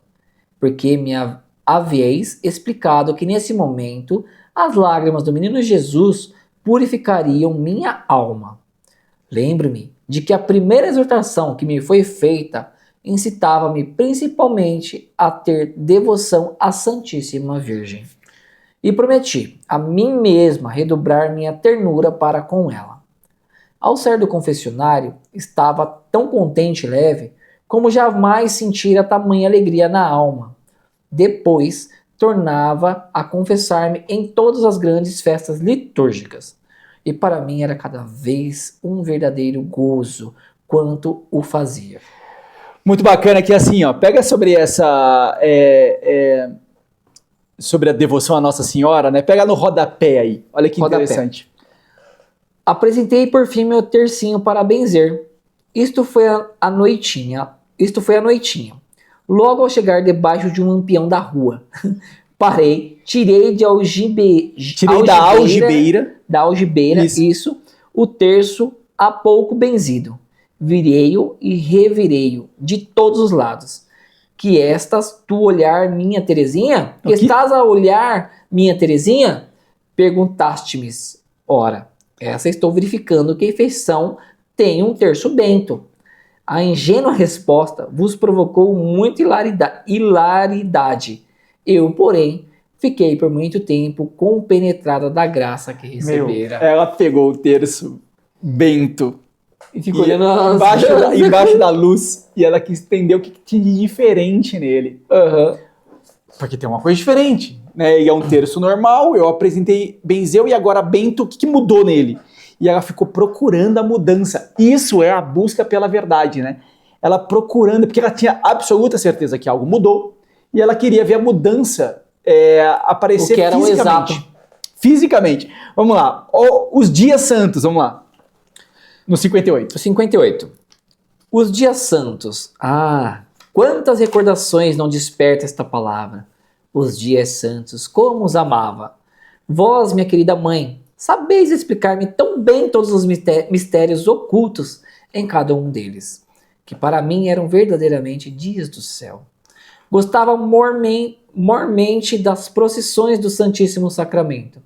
porque me havíeis explicado que nesse momento as lágrimas do menino Jesus purificariam minha alma. Lembro-me de que a primeira exortação que me foi feita incitava-me principalmente a ter devoção à Santíssima Virgem. E prometi a mim mesma redobrar minha ternura para com ela. Ao sair do confessionário, estava tão contente e leve como jamais sentira tamanha alegria na alma. Depois, tornava a confessar-me em todas as grandes festas litúrgicas. E para mim era cada vez um verdadeiro gozo quanto o fazia. Muito bacana que assim, ó, pega sobre essa... sobre a devoção à Nossa Senhora, né? Pega no rodapé aí. Olha que Rodapé. interessante. Apresentei por fim meu tercinho para benzer. Isto foi a noitinha. Logo ao chegar debaixo de um lampião da rua, parei, tirei da algibeira, isso, o terço há pouco benzido. Virei-o e revirei-o de todos os lados. Que estas tu olhar, minha Terezinha? O que? Estás a olhar, minha Terezinha? Perguntaste-me. Ora, essa estou verificando que feição tem um terço bento. A ingênua resposta vos provocou muita hilaridade. Eu, porém, fiquei por muito tempo compenetrada da graça que recebera. Ela pegou o terço bento E ficou olhando embaixo da luz e ela quis entender o que tinha de diferente nele. Uhum. Porque tem uma coisa diferente, né? E é um terço normal, eu apresentei benzeu e agora bento, o que mudou nele? E ela ficou procurando a mudança. Isso é a busca pela verdade, né? Ela procurando, porque ela tinha absoluta certeza que algo mudou e ela queria ver a mudança aparecer o que era fisicamente. O exato. Fisicamente. Vamos lá. Os dias santos, vamos lá. No 58. 58. Os dias santos. Ah, quantas recordações não desperta esta palavra. Os dias santos, como os amava. Vós, minha querida mãe, sabeis explicar-me tão bem todos os mistérios ocultos em cada um deles, que para mim eram verdadeiramente dias do céu. Gostava mormente das procissões do Santíssimo Sacramento.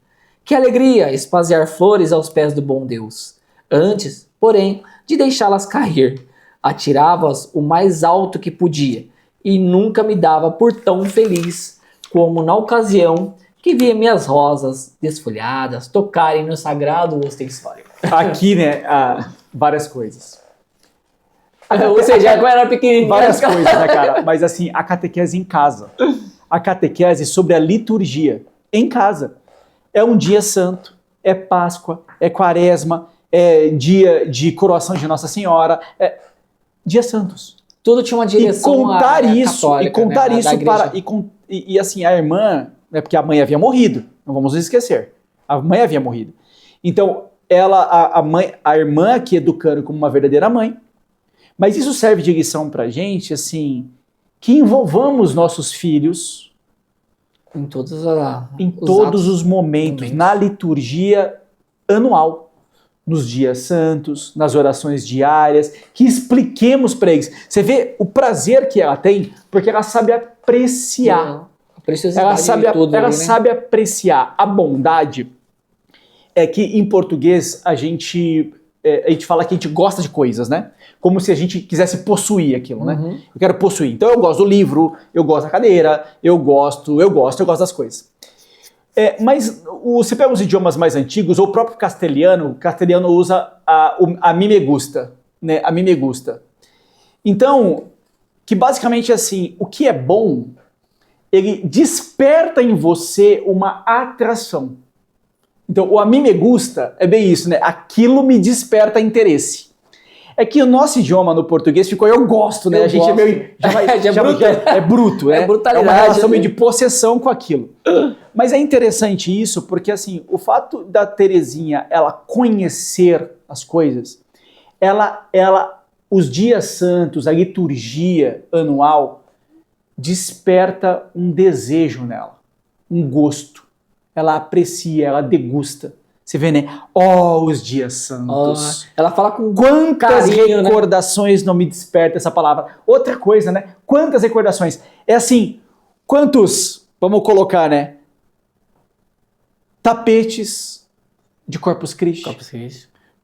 Que alegria espaziar flores aos pés do bom Deus. Antes, porém, de deixá-las cair, atirava-as o mais alto que podia, e nunca me dava por tão feliz como na ocasião que via minhas rosas desfolhadas tocarem no sagrado ostensório. Aqui, né, várias coisas. Ou seja, quando era pequenininho. Várias coisas, né, cara? Mas assim, a catequese em casa. A catequese sobre a liturgia em casa. É um dia santo, é Páscoa, é Quaresma, é dia de coroação de Nossa Senhora, dias santos. Tudo tinha uma direção E contar isso para... E assim, a irmã... Porque a mãe havia morrido, não vamos esquecer. A mãe havia morrido. Então, a irmã aqui educando como uma verdadeira mãe. Mas isso serve de lição pra gente, assim, que envolvamos nossos filhos em todos os momentos, na liturgia anual, nos dias santos, nas orações diárias, que expliquemos para eles. Você vê o prazer que ela tem, porque ela sabe apreciar. Ela sabe apreciar a bondade. É que em português a gente fala que a gente gosta de coisas, né? Como se a gente quisesse possuir aquilo, né? Eu quero possuir. Então eu gosto do livro, eu gosto da cadeira, eu gosto das coisas. Mas você pega os idiomas mais antigos, ou o próprio castelhano, usa a mim me gusta, né? A mim me gusta. Então, que basicamente assim, o que é bom, ele desperta em você uma atração. Então, o a mim me gusta é bem isso, né? Aquilo me desperta interesse. É que o nosso idioma no português ficou eu gosto, né? A gente é meio... é bruto, né? É brutalidade. É uma relação meio de possessão com aquilo. Mas é interessante isso, porque assim, o fato da Terezinha, ela conhecer as coisas, os dias santos, a liturgia anual, desperta um desejo nela, um gosto. Ela aprecia, ela degusta. Você vê, né? Os dias santos. Ela fala com Quantas carinho, né? recordações não me desperta essa palavra. Outra coisa, né? Quantas recordações. É assim, quantos, vamos colocar, né? Tapetes de Corpus Christi.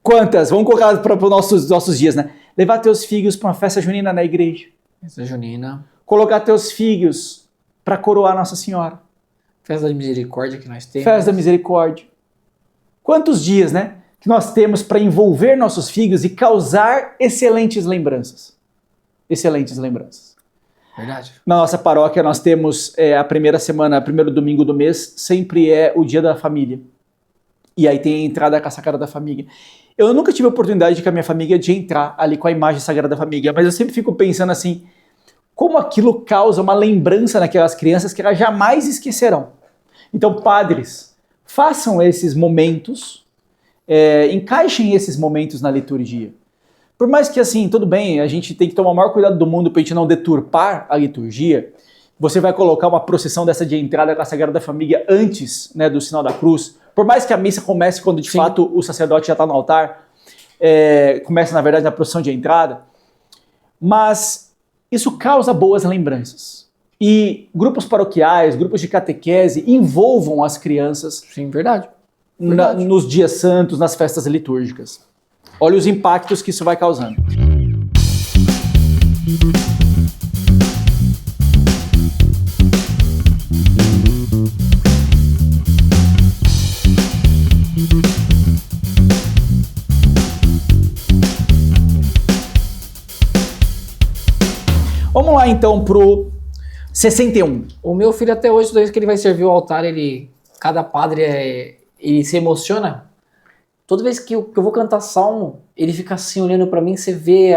Quantas? Vamos colocar para os nossos dias, né? Levar teus filhos para uma festa junina na igreja. Festa junina. Colocar teus filhos para coroar Nossa Senhora. Festa da misericórdia que nós temos. Festa da misericórdia. Quantos dias, né? Que nós temos para envolver nossos filhos e causar excelentes lembranças. Excelentes lembranças. Verdade. Na nossa paróquia nós temos a primeira semana, primeiro domingo do mês, sempre é o dia da família. E aí tem a entrada com a Sagrada da Família. Eu nunca tive a oportunidade de com a minha família de entrar ali com a imagem Sagrada da Família, mas eu sempre fico pensando assim, como aquilo causa uma lembrança naquelas crianças que elas jamais esquecerão. Então, padres, façam esses momentos, encaixem esses momentos na liturgia. Por mais que, assim, tudo bem, a gente tem que tomar o maior cuidado do mundo para a gente não deturpar a liturgia, você vai colocar uma procissão dessa de entrada com a Sagrada Família antes, né, do sinal da cruz. Por mais que a missa comece quando, de fato, o sacerdote já está no altar, começa, na verdade, na procissão de entrada, mas isso causa boas lembranças. E grupos paroquiais, grupos de catequese envolvam as crianças. Sim, verdade. Nos dias santos, nas festas litúrgicas. Olha os impactos que isso vai causando. Vamos lá então pro 61. O meu filho até hoje, toda vez que ele vai servir o altar, cada padre ele se emociona. Toda vez que eu vou cantar salmo, ele fica assim olhando pra mim, você vê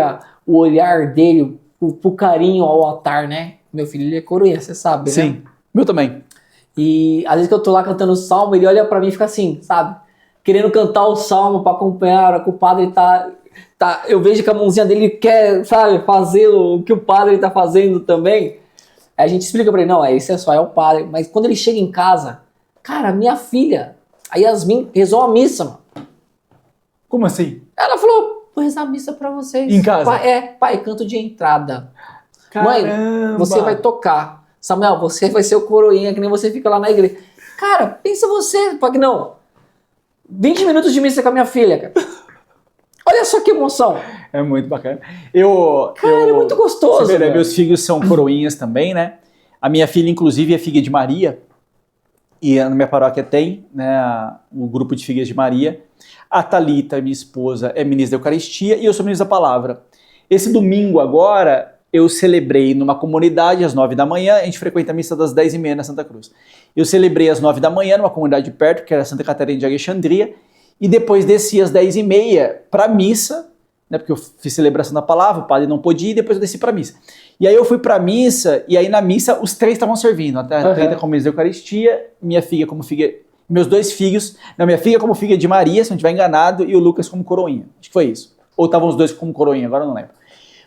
o olhar dele, o carinho ao altar, né? Meu filho, ele é coroinha, você sabe, né? Sim, meu também. E às vezes que eu tô lá cantando o salmo, ele olha pra mim e fica assim, sabe? Querendo cantar o salmo pra acompanhar, a hora que o padre tá... Eu vejo que a mãozinha dele quer, sabe, fazer o que o padre tá fazendo também. Aí a gente explica pra ele, não, isso é só, é o padre. Mas quando ele chega em casa, cara, minha filha, a Yasmin, rezou a missa, mano. Como assim? Ela falou, vou rezar a missa pra vocês. Em casa? Pai, canto de entrada. Caramba. Mãe, você vai tocar. Samuel, você vai ser o coroinha, que nem você fica lá na igreja. Cara, pensa você, não. 20 minutos de missa com a minha filha, cara. Olha só que emoção. É muito bacana. É muito gostoso. Você vê, né? Meus filhos são coroinhas também, né? A minha filha, inclusive, é filha de Maria. E na minha paróquia tem, né, o grupo de filhas de Maria. A Thalita, minha esposa, é ministra da Eucaristia e eu sou ministro da Palavra. Esse domingo agora, eu celebrei numa comunidade às 9 da manhã, a gente frequenta a missa das 10h30 na Santa Cruz. Eu celebrei às 9 da manhã numa comunidade perto, que era Santa Catarina de Alexandria, e depois desci às 10h30 para a missa, né, porque eu fiz celebração da palavra, o padre não podia, e depois eu desci para a missa. E aí eu fui para a missa, e aí na missa os três estavam servindo, a Thalita como ministra da Eucaristia, minha filha como filha, meus dois filhos, minha filha como filha de Maria, se não estiver enganado, e o Lucas como coroinha. Acho que foi isso. Ou estavam os dois como coroinha, agora eu não lembro.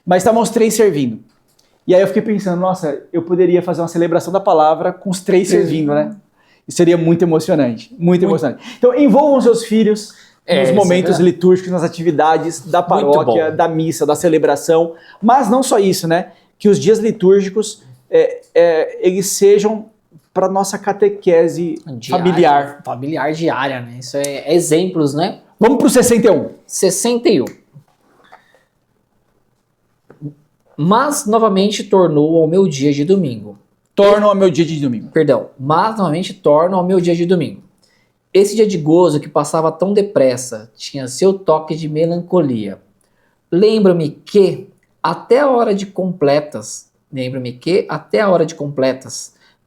Mas estavam os três servindo. E aí eu fiquei pensando, nossa, eu poderia fazer uma celebração da palavra com os três servindo, né? Isso seria muito emocionante, muito emocionante. Então envolvam seus filhos nos momentos litúrgicos, nas atividades da paróquia, da missa, da celebração. Mas não só isso, né? Que os dias litúrgicos, eles sejam para nossa catequese familiar. Familiar diária, né? Isso é exemplos, né? Vamos pro 61. 61. Mas novamente tornou ao meu dia de domingo. Tornam ao meu dia de domingo. Perdão. Mas novamente tornam ao meu dia de domingo. Esse dia de gozo que passava tão depressa tinha seu toque de melancolia. Lembro-me que até a hora de completas,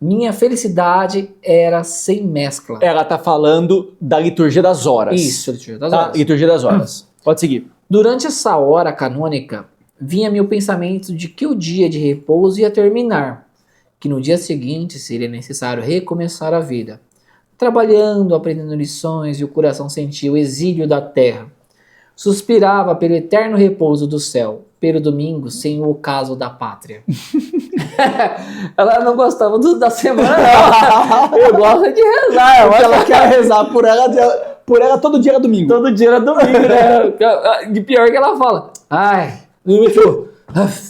minha felicidade era sem mescla. Ela tá falando da liturgia das horas. Isso, liturgia das horas. Liturgia das horas. Pode seguir. Durante essa hora canônica, vinha-me o pensamento de que o dia de repouso ia terminar, que no dia seguinte seria necessário recomeçar a vida. Trabalhando, aprendendo lições e o coração sentia o exílio da terra. Suspirava pelo eterno repouso do céu, pelo domingo sem o ocaso da pátria. Ela não gostava da semana, não. Eu gosto de rezar. Ela quer rezar por ela, por ela todo dia era domingo. Todo dia era domingo, né? De pior que ela fala. Ai, domingo, eu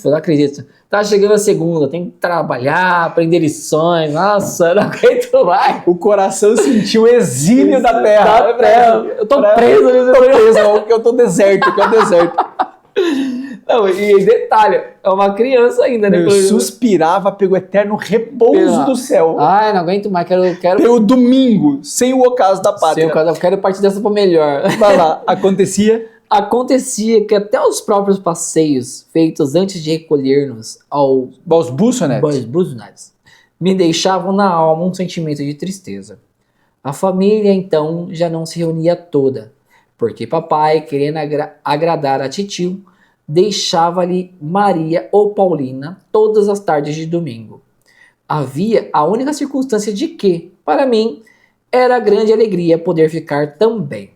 não acredito. Tá chegando a segunda, tem que trabalhar, aprender lições. Nossa, eu não aguento mais. O coração sentiu o exílio da terra. Eu tô preso nesse preso, eu tô deserto, Não, e detalhe, é uma criança ainda, né? Eu suspirava pelo eterno repouso do céu. Ai, não aguento mais, quero... Pelo domingo, sem o ocaso da pátria. Eu quero partir dessa pra melhor. Vai lá, acontecia que até os próprios passeios feitos antes de recolher-nos aos Buçonetes me deixavam na alma um sentimento de tristeza. A família, então, já não se reunia toda, porque papai, querendo agradar a titio, deixava-lhe Maria ou Paulina todas as tardes de domingo. Havia a única circunstância de que, para mim, era grande alegria poder ficar também.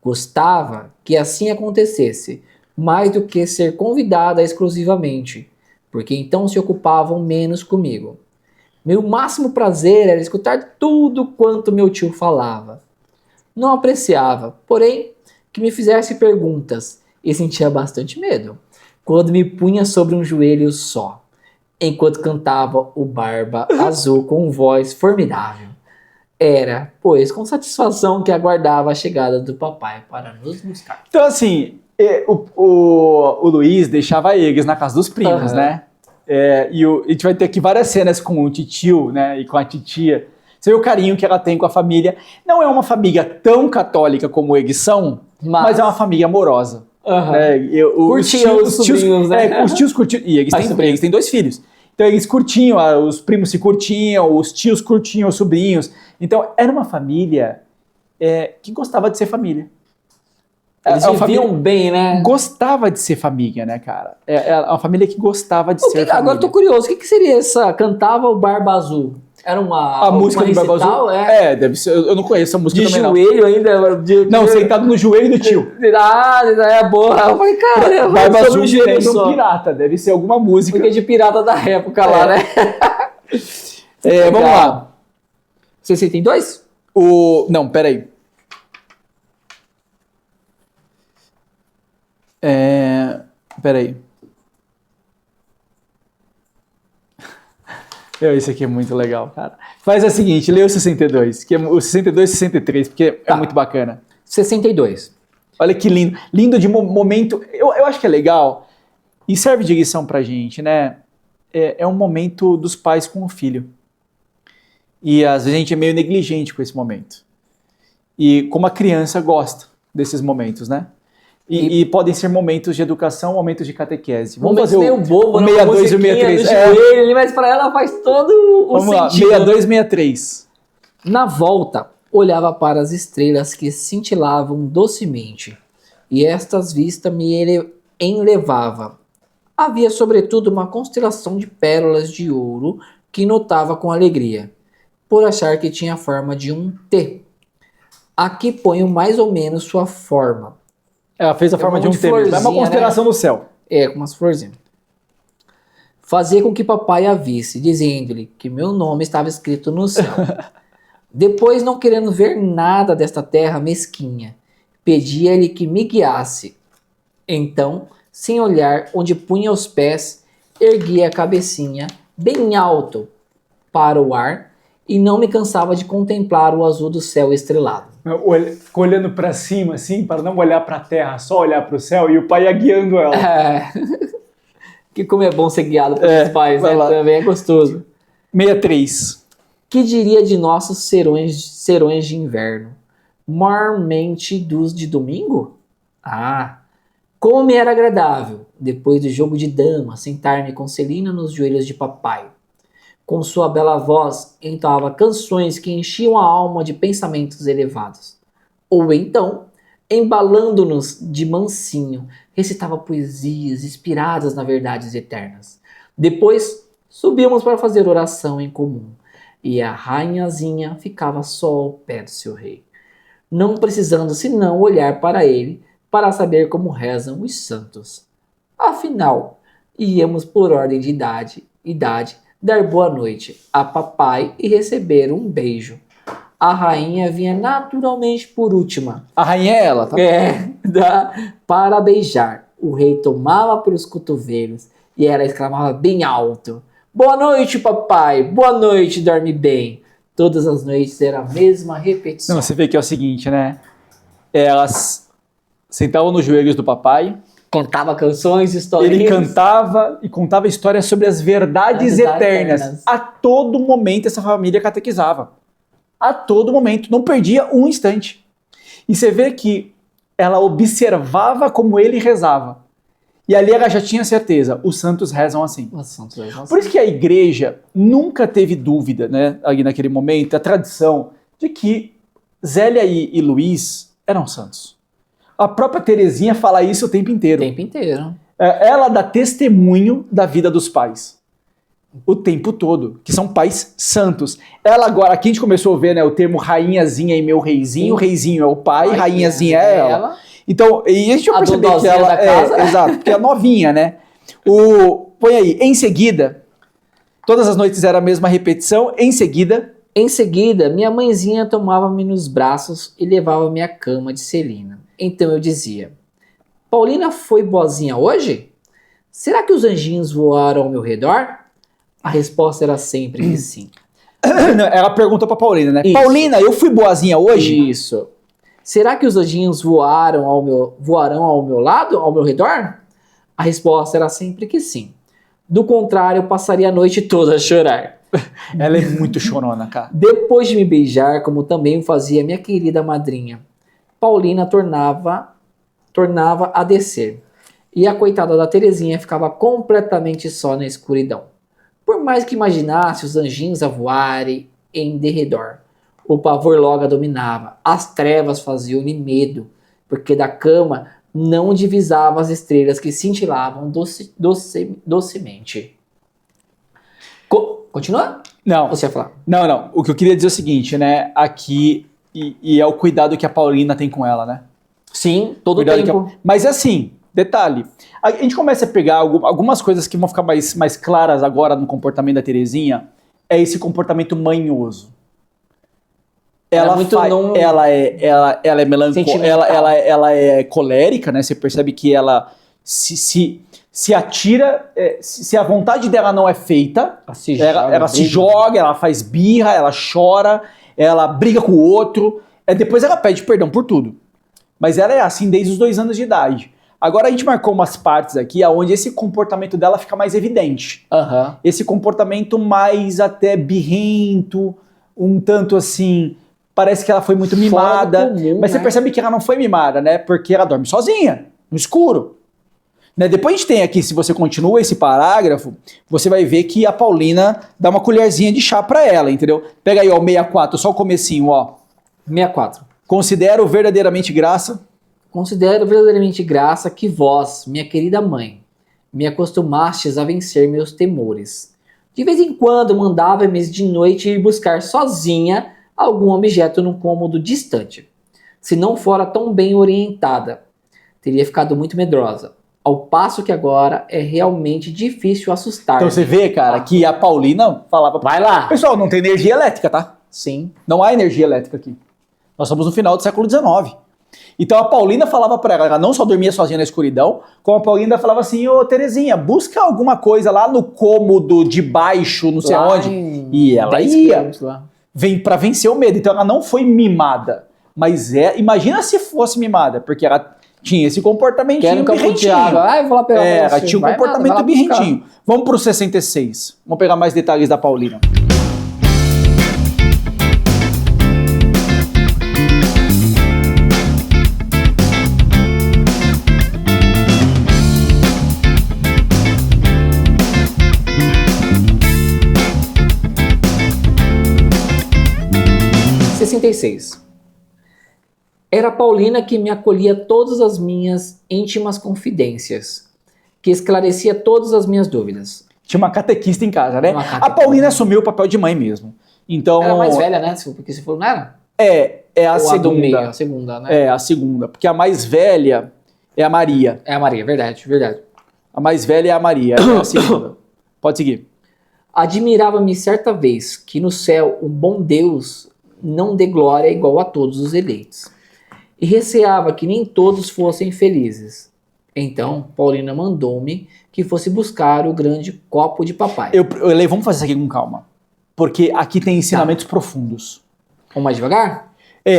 Gostava que assim acontecesse, mais do que ser convidada exclusivamente, porque então se ocupavam menos comigo. Meu máximo prazer era escutar tudo quanto meu tio falava. Não apreciava, porém, que me fizesse perguntas e sentia bastante medo quando me punha sobre um joelho só, enquanto cantava o Barba Azul com voz formidável. Era, pois, com aguardava a chegada do papai para nos buscar. Então, assim, o Luiz deixava eles na casa dos primos, né? E a gente vai ter aqui várias cenas com o titio, né? E com a titia. Você vê o carinho que ela tem com a família. Não é uma família tão católica como eles são, mas é uma família amorosa. Curtiam os sobrinhos, né? Os tios curtiam. E eles têm 2 filhos. Então eles curtiam, os primos se curtiam, os tios curtiam os sobrinhos. Então era uma família que gostava de ser família. Eles viviam bem, né? Gostava de ser família, né, cara? É uma família que gostava de ser família. Agora eu tô curioso, o que seria essa? Cantava o Barba Azul? Era a música do Barba Azul? Deve ser. Eu não conheço a música também, não. De joelho ainda? Não, sentado no joelho do tio. É boa. Eu falei, cara, Barba Azul lembra um pirata. Deve ser alguma música. Porque de pirata da época lá, né? Vamos lá. 62? Não, peraí. Peraí. Isso aqui é muito legal, cara. Faz o seguinte, lê o 62, que é o 62 e 63, porque é muito bacana. 62. Olha que lindo. Lindo de momento. Eu acho que é legal e serve de lição pra gente, né? É um momento dos pais com o filho. E às vezes a gente é meio negligente com esse momento. E como a criança gosta desses momentos, né? E podem ser momentos de educação, momentos de catequese. Vamos fazer meio bobo, o 62 e o 63. Mas para ela faz todo o Vamos sentido. Lá, 62 e 63. Na volta, olhava para as estrelas que cintilavam docemente, e estas vistas me enlevava. Havia, sobretudo, uma constelação de pérolas de ouro que notava com alegria, por achar que tinha a forma de um T. Aqui ponho mais ou menos sua forma. Ela fez a forma de um T. É uma constelação, né? No céu. Com umas florzinhas. Fazia com que papai a visse, dizendo-lhe que meu nome estava escrito no céu. Depois, não querendo ver nada desta terra mesquinha, pedia-lhe que me guiasse. Então, sem olhar onde punha os pés, erguia a cabecinha bem alto para o ar e não me cansava de contemplar o azul do céu estrelado. Ficou olhando para cima, assim, para não olhar para a terra, só olhar para o céu, e o pai ia guiando ela. Que como é bom ser guiado pelos pais, né? Lá. Também é gostoso. 63. Que diria de nossos serões de inverno? Mormente dos de domingo? Como me era agradável, depois do jogo de dama, sentar-me com Celina nos joelhos de papai. Com sua bela voz, entoava canções que enchiam a alma de pensamentos elevados. Ou então, embalando-nos de mansinho, recitava poesias inspiradas nas verdades eternas. Depois, subíamos para fazer oração em comum, e a rainhazinha ficava só ao pé do seu rei, não precisando senão olhar para ele para saber como rezam os santos. Afinal, íamos por ordem de idade, dar boa noite a papai e receber um beijo. a rainha vinha naturalmente por última. A rainha é ela, tá? Para beijar. O rei tomava pelos cotovelos e ela exclamava bem alto: Boa noite, papai! Boa noite, dorme bem. Todas as noites era a mesma repetição. Não, você vê que é o seguinte, né? Elas sentavam nos joelhos do papai. Contava canções, histórias. Ele cantava e contava histórias sobre as verdades eternas. A todo momento essa família catequizava. A todo momento. Não perdia um instante. E você vê que ela observava como ele rezava. E ali ela já tinha certeza. Os santos rezam assim. Os santos rezam assim. Por isso que a igreja nunca teve dúvida, né? Ali naquele momento, a tradição de que Zélia e Luís eram santos. A própria Terezinha fala isso o tempo inteiro. O tempo inteiro. Ela dá testemunho da vida dos pais. O tempo todo. Que são pais santos. Ela agora, aqui a gente começou a ver, né, o termo rainhazinha e meu reizinho. Sim. O reizinho é o pai, Ai, rainhazinha é ela. Então, e a gente vai perceber que ela da casa. exato, porque é novinha, né? Põe aí, em seguida, todas as noites era a mesma repetição, em seguida... Em seguida, minha mãezinha tomava-me nos braços e levava-me à cama de Celina. Então eu dizia: Paulina foi boazinha hoje? Será que os anjinhos voaram ao meu redor? A resposta era sempre que sim. Ela perguntou pra Paulina, né? Isso. Paulina, eu fui boazinha hoje? Isso. Será que os anjinhos voarão ao meu lado, ao meu redor? A resposta era sempre que sim. Do contrário, eu passaria a noite toda a chorar. Ela é muito chorona, cara. Depois de me beijar, como também o fazia minha querida madrinha, Paulina tornava a descer. E a coitada da Terezinha ficava completamente só na escuridão. Por mais que imaginasse os anjinhos a voarem em derredor, o pavor logo a dominava. As trevas faziam-lhe medo, porque da cama não divisava as estrelas que cintilavam docemente. Continua? Não. Você ia falar? Não. O que eu queria dizer é o seguinte, né? Aqui, e é o cuidado que a Paulina tem com ela, né? Sim, todo o Cuidado tempo. Mas assim, detalhe, a gente começa a pegar algumas coisas que vão ficar mais claras agora no comportamento da Terezinha, é esse comportamento manhoso. Ela é melancólica, ela é colérica, né? Você percebe que ela se atira, se a vontade dela não é feita, ela se joga, ela faz birra, ela chora, ela briga com o outro, depois ela pede perdão por tudo. Mas ela é assim desde os 2 anos de idade. Agora a gente marcou umas partes aqui onde esse comportamento dela fica mais evidente. Uhum. Esse comportamento mais até birrento, um tanto assim, parece que ela foi muito mimada. Comum, mas você percebe que ela não foi mimada, né? Porque ela dorme sozinha, no escuro. Né? Depois a gente tem aqui, se você continua esse parágrafo, você vai ver que a Paulina dá uma colherzinha de chá pra ela, entendeu? Pega aí, ó, o 64, só o comecinho, ó. 64. Considero verdadeiramente graça que vós, minha querida mãe, me acostumastes a vencer meus temores. De vez em quando mandava-me de noite ir buscar sozinha algum objeto num cômodo distante. Se não fora tão bem orientada, teria ficado muito medrosa. Ao passo que agora é realmente difícil assustar. Então você vê, cara, que a Paulina falava... Vai lá! Pessoal, não tem energia elétrica, tá? Sim. Não há energia elétrica aqui. Nós estamos no final do século XIX. Então a Paulina falava pra ela não só dormia sozinha na escuridão, como a Paulina falava assim: ô Terezinha, busca alguma coisa lá no cômodo de baixo, não sei Lá onde. em E ela 10 ia. quilômetros lá. Vem pra vencer o medo. Então ela não foi mimada. Mas imagina se fosse mimada, porque ela tinha esse comportamentinho Quero um copo de birrentinho. água. Eu vou lá pegar pra Ela você. tinha um Vai nada, comportamento vai lá buscar. birrentinho. Vamos pro 66. Vamos pegar mais detalhes da Paulina. Era Paulina que me acolhia todas as minhas íntimas confidências, que esclarecia todas as minhas dúvidas. Tinha uma catequista em casa, né? Uma A catequista. Paulina assumiu o papel de mãe mesmo. Então, Era a mais velha, né? Porque se for, não era? é a Ou segunda. do meio, a segunda, né? É a segunda, porque a mais velha é a Maria. É a Maria, verdade. A mais velha é a Maria, é a segunda. Pode seguir. Admirava-me certa vez que no céu um bom Deus não dê glória igual a todos os eleitos. E receava que nem todos fossem felizes. Então, Paulina mandou-me que fosse buscar o grande copo de papai. Vamos fazer isso aqui com calma. Porque aqui tem ensinamentos profundos. Vamos mais devagar?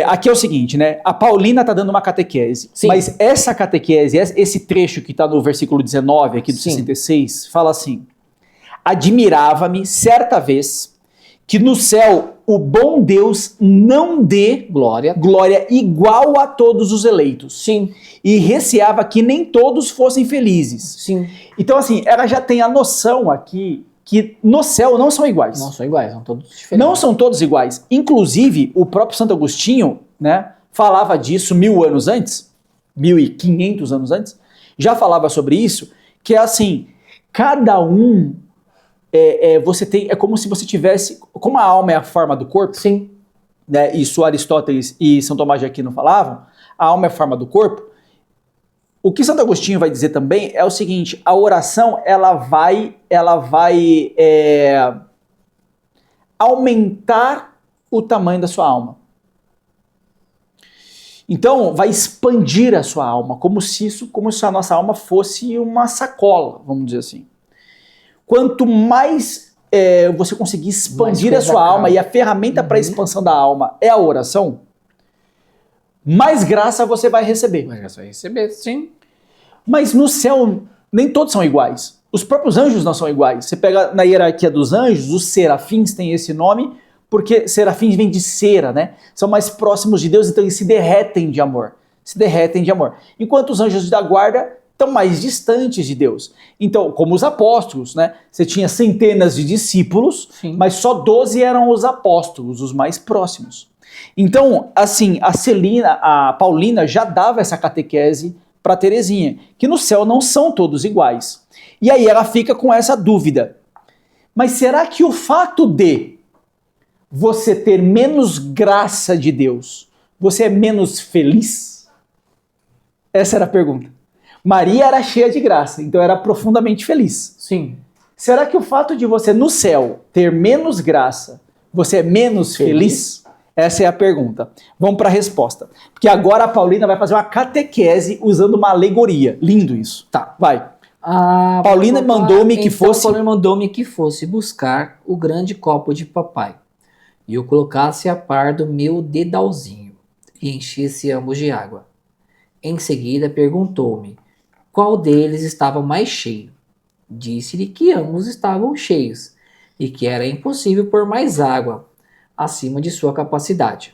Aqui é o seguinte, né? A Paulina tá dando uma catequese. Sim. Mas essa catequese, esse trecho que tá no versículo 19 aqui do Sim. 66, fala assim: admirava-me certa vez que no céu o bom Deus não dê Glória. glória igual a todos os eleitos. Sim. E receava que nem todos fossem felizes. Sim. Então, assim, ela já tem a noção aqui que no céu não são iguais. Não são iguais, são todos diferentes. Não são todos iguais. Inclusive, o próprio Santo Agostinho, né, falava disso 1000 anos antes, 1500 anos antes, já falava sobre isso, que é assim, cada um, você tem, é como se você tivesse, como a alma é a forma do corpo, Sim. né, isso Aristóteles e São Tomás de Aquino falavam, a alma é a forma do corpo. O que Santo Agostinho vai dizer também é o seguinte: a oração ela vai aumentar o tamanho da sua alma. Então, vai expandir a sua alma, como se a nossa alma fosse uma sacola, vamos dizer assim. Quanto mais você conseguir expandir a sua alma, e a ferramenta para a expansão da alma é a oração, mais graça você vai receber. Mas você vai receber, sim. Mas no céu, nem todos são iguais. Os próprios anjos não são iguais. Você pega na hierarquia dos anjos, os serafins têm esse nome, porque serafins vem de cera, né? São mais próximos de Deus, então eles se derretem de amor. Se derretem de amor. Enquanto os anjos da guarda estão mais distantes de Deus. Então, como os apóstolos, né? Você tinha centenas de discípulos, Sim. mas só 12 eram os apóstolos, os mais próximos. Então, assim, a Paulina já dava essa catequese para Terezinha, que no céu não são todos iguais. E aí ela fica com essa dúvida. Mas será que o fato de você ter menos graça de Deus, você é menos feliz? Essa era a pergunta. Maria era cheia de graça, então era profundamente feliz. Sim. Será que o fato de você no céu ter menos graça, você é menos feliz? Essa é a pergunta. Vamos para a resposta. Porque agora a Paulina vai fazer uma catequese usando uma alegoria. Lindo isso. Tá, vai. Paulina mandou-me que fosse... Paulina mandou-me que fosse buscar o grande copo de papai e o colocasse a par do meu dedalzinho e enchesse ambos de água. Em seguida perguntou-me qual deles estava mais cheio. Disse-lhe que ambos estavam cheios e que era impossível pôr mais água acima de sua capacidade.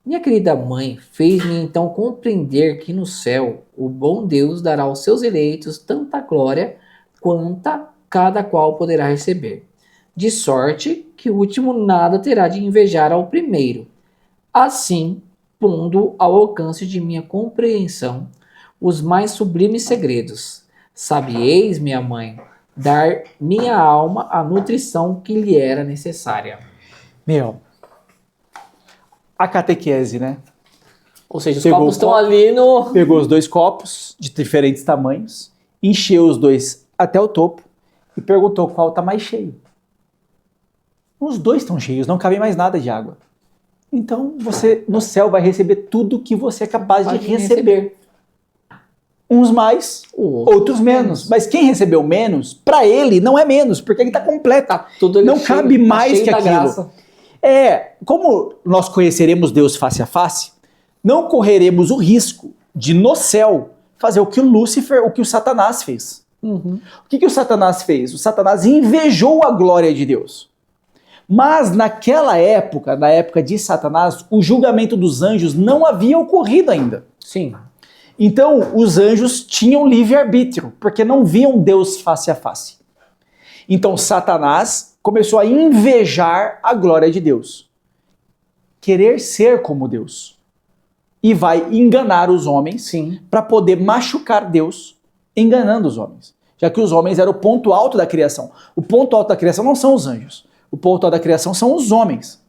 Minha querida mãe fez-me então compreender que no céu o bom Deus dará aos seus eleitos tanta glória quanta cada qual poderá receber, de sorte que o último nada terá de invejar ao primeiro. Assim, pondo ao alcance de minha compreensão os mais sublimes segredos, sabieis, minha mãe, dar minha alma a nutrição que lhe era necessária. A catequese, né? Ou seja, os copos estão ali no... Pegou os 2 copos de diferentes tamanhos, encheu os 2 até o topo e perguntou qual está mais cheio. Os 2 estão cheios, não cabe mais nada de água. Então você no céu vai receber tudo que você é capaz de receber. Uns mais, outros menos. Mas quem recebeu menos, para ele não é menos, porque ele está completo. Tudo não cabe mais que aquilo. Como nós conheceremos Deus face a face, não correremos o risco de no céu fazer o que o Satanás fez. O que o Satanás fez? O Satanás invejou a glória de Deus. Mas naquela época, na época de Satanás, o julgamento dos anjos não havia ocorrido ainda. Sim. Então, os anjos tinham livre-arbítrio, porque não viam Deus face a face. Então, Satanás começou a invejar a glória de Deus. Querer ser como Deus. E vai enganar os homens para poder machucar Deus, enganando os homens. Já que os homens eram o ponto alto da criação. O ponto alto da criação não são os anjos. O ponto alto da criação são os homens.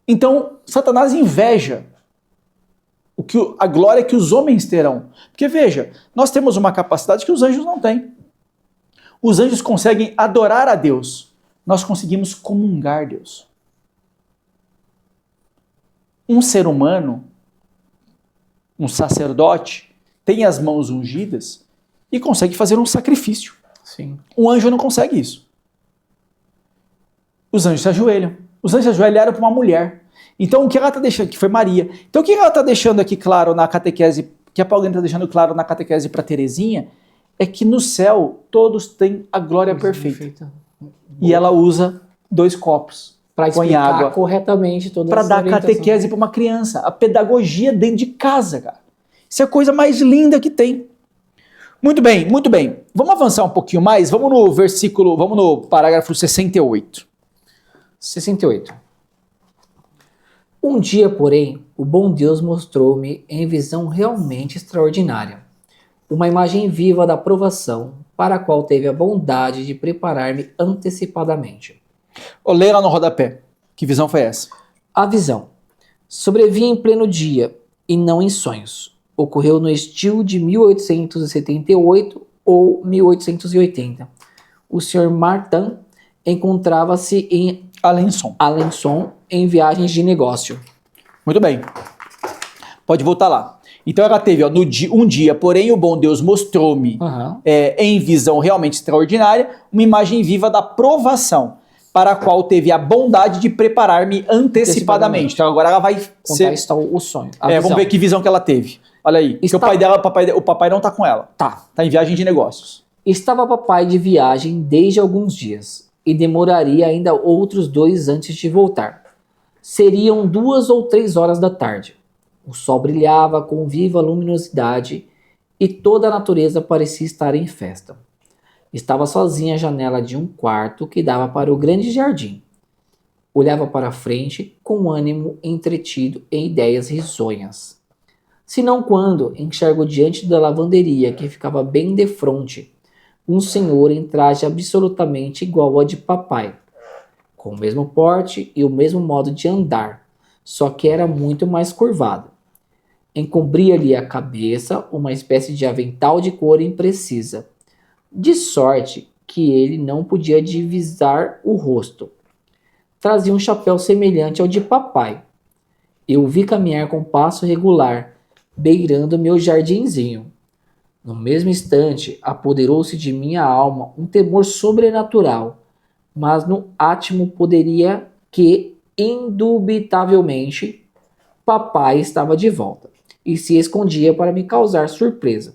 Então, Satanás inveja a glória que os homens terão. Porque veja, nós temos uma capacidade que os anjos não têm. Os anjos conseguem adorar a Deus. Nós conseguimos comungar Deus. Um ser humano, um sacerdote, tem as mãos ungidas e consegue fazer um sacrifício. Sim. Um anjo não consegue isso. Os anjos se ajoelham. Os anjos se ajoelharam para uma mulher. Então o que ela está deixando, que foi Maria. Então o que ela está deixando aqui claro na catequese, que a Paulina está deixando claro na catequese para Terezinha, é que no céu todos têm a glória perfeita. E ela usa 2 copos. Para põe explicar água corretamente todas para as dar orientações. catequese para uma criança. A pedagogia dentro de casa, cara. Isso é a coisa mais linda que tem. Muito bem, muito bem. Vamos avançar um pouquinho mais? Vamos no parágrafo 68. 68. Um dia, porém, o bom Deus mostrou-me em visão realmente extraordinária uma imagem viva da provação para a qual teve a bondade de preparar-me antecipadamente. Lê lá no rodapé. Que visão foi essa? A visão sobrevinha em pleno dia e não em sonhos. Ocorreu no estilo de 1878 ou 1880. O Sr. Martin encontrava-se em Alençon em viagens de negócio. Muito bem. Pode voltar lá. Então ela teve, ó, um dia, porém o bom Deus mostrou-me em visão realmente extraordinária uma imagem viva da provação, para a qual teve a bondade de preparar-me antecipadamente. Então agora ela vai contar está o sonho. Vamos ver que visão que ela teve. Olha aí. Porque o papai não tá com ela. Tá em viagem de negócios. Estava papai de viagem desde alguns dias e demoraria ainda outros 2 antes de voltar. Seriam 2 ou 3 horas da tarde. O sol brilhava com viva luminosidade e toda a natureza parecia estar em festa. Estava sozinha à janela de um quarto que dava para o grande jardim. Olhava para a frente com ânimo entretido em ideias risonhas. Senão quando enxergo diante da lavanderia que ficava bem defronte um senhor em traje absolutamente igual ao de papai, com o mesmo porte e o mesmo modo de andar, só que era muito mais curvado. Encobria-lhe a cabeça uma espécie de avental de cor imprecisa, de sorte que ele não podia divisar o rosto. Trazia um chapéu semelhante ao de papai. Eu o vi caminhar com passo regular, beirando meu jardinzinho. No mesmo instante, apoderou-se de minha alma um temor sobrenatural, mas no átimo poderia que, indubitavelmente, papai estava de volta e se escondia para me causar surpresa.